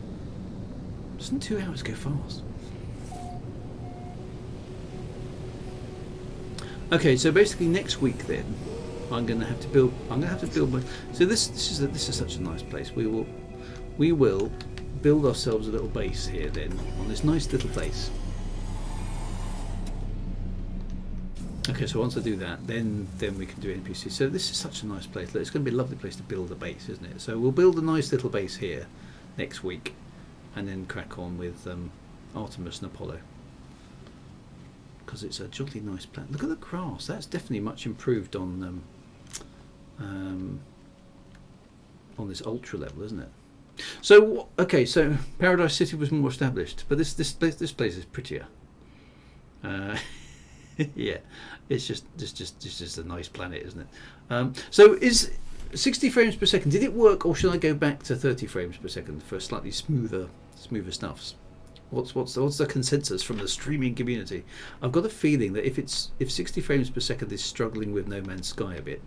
Doesn't 2 hours go fast? Okay, so basically next week then, I'm going to have to build. I'm going to have to build my. So this is such a nice place. We will build ourselves a little base here then on this nice little place. Okay, so once I do that, then we can do NPC. So this is such a nice place. It's going to be a lovely place to build a base, isn't it? So we'll build a nice little base here next week, and then crack on with Artemis and Apollo. Because it's a jolly nice planet. Look at the grass. That's definitely much improved on this ultra level, isn't it? So okay, so Paradise City was more established, but this place is prettier. Yeah, it's just a nice planet, isn't it? So is 60 frames per second? Did it work, or should I go back to 30 frames per second for slightly smoother stuffs? What's the consensus from the streaming community? I've got a feeling that if 60 frames per second is struggling with No Man's Sky a bit,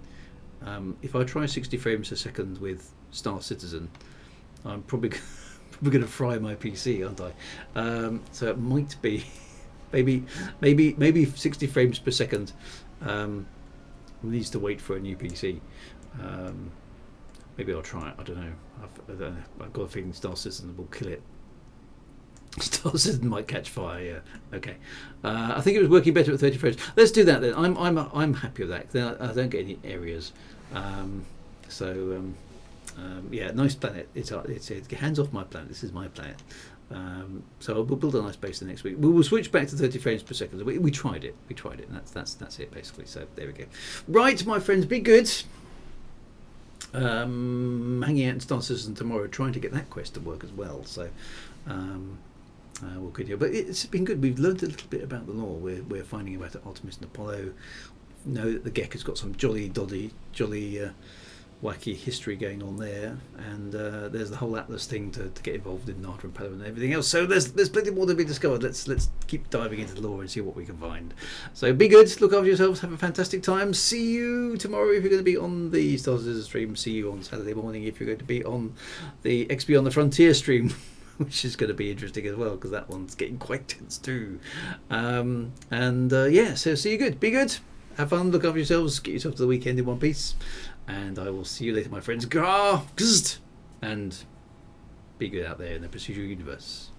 if I try 60 frames a second with Star Citizen, I'm probably going to fry my PC, aren't I? So it might be maybe 60 frames per second needs to wait for a new PC. Maybe I'll try it. I don't know. I've got a feeling Star Citizen will kill it. Star Citizen might catch fire. Yeah. Okay. I think it was working better at 30 frames. Let's do that then. I'm happy with that. Then I don't get any areas. Yeah, nice planet. It's hands off my planet. This is my planet. So we'll build a nice base the next week. We will switch back to 30 frames per second. We tried it. And that's it basically. So there we go. Right, my friends, be good. Hanging out in Star Citizen tomorrow, trying to get that quest to work as well. So we'll continue. But it's been good. We've learned a little bit about the lore. We're finding about Artemis and Apollo. Know that the Gecko's got some jolly wacky history going on there, and there's the whole Atlas thing to get involved in, Nata and Palo and everything else. So there's plenty more to be discovered. Let's keep diving into the lore and see what we can find. So be good, look after yourselves, have a fantastic time. See you tomorrow if you're going to be on the Star Citizen stream. See you on Saturday morning if you're going to be on the XP on the Frontier stream, which is going to be interesting as well because that one's getting quite tense too. Yeah, so see you good, be good, have fun, look after yourselves, get yourself to the weekend in one piece. And I will see you later, my friends. And be good out there in the procedural universe.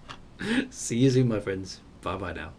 See you soon, my friends. Bye bye now.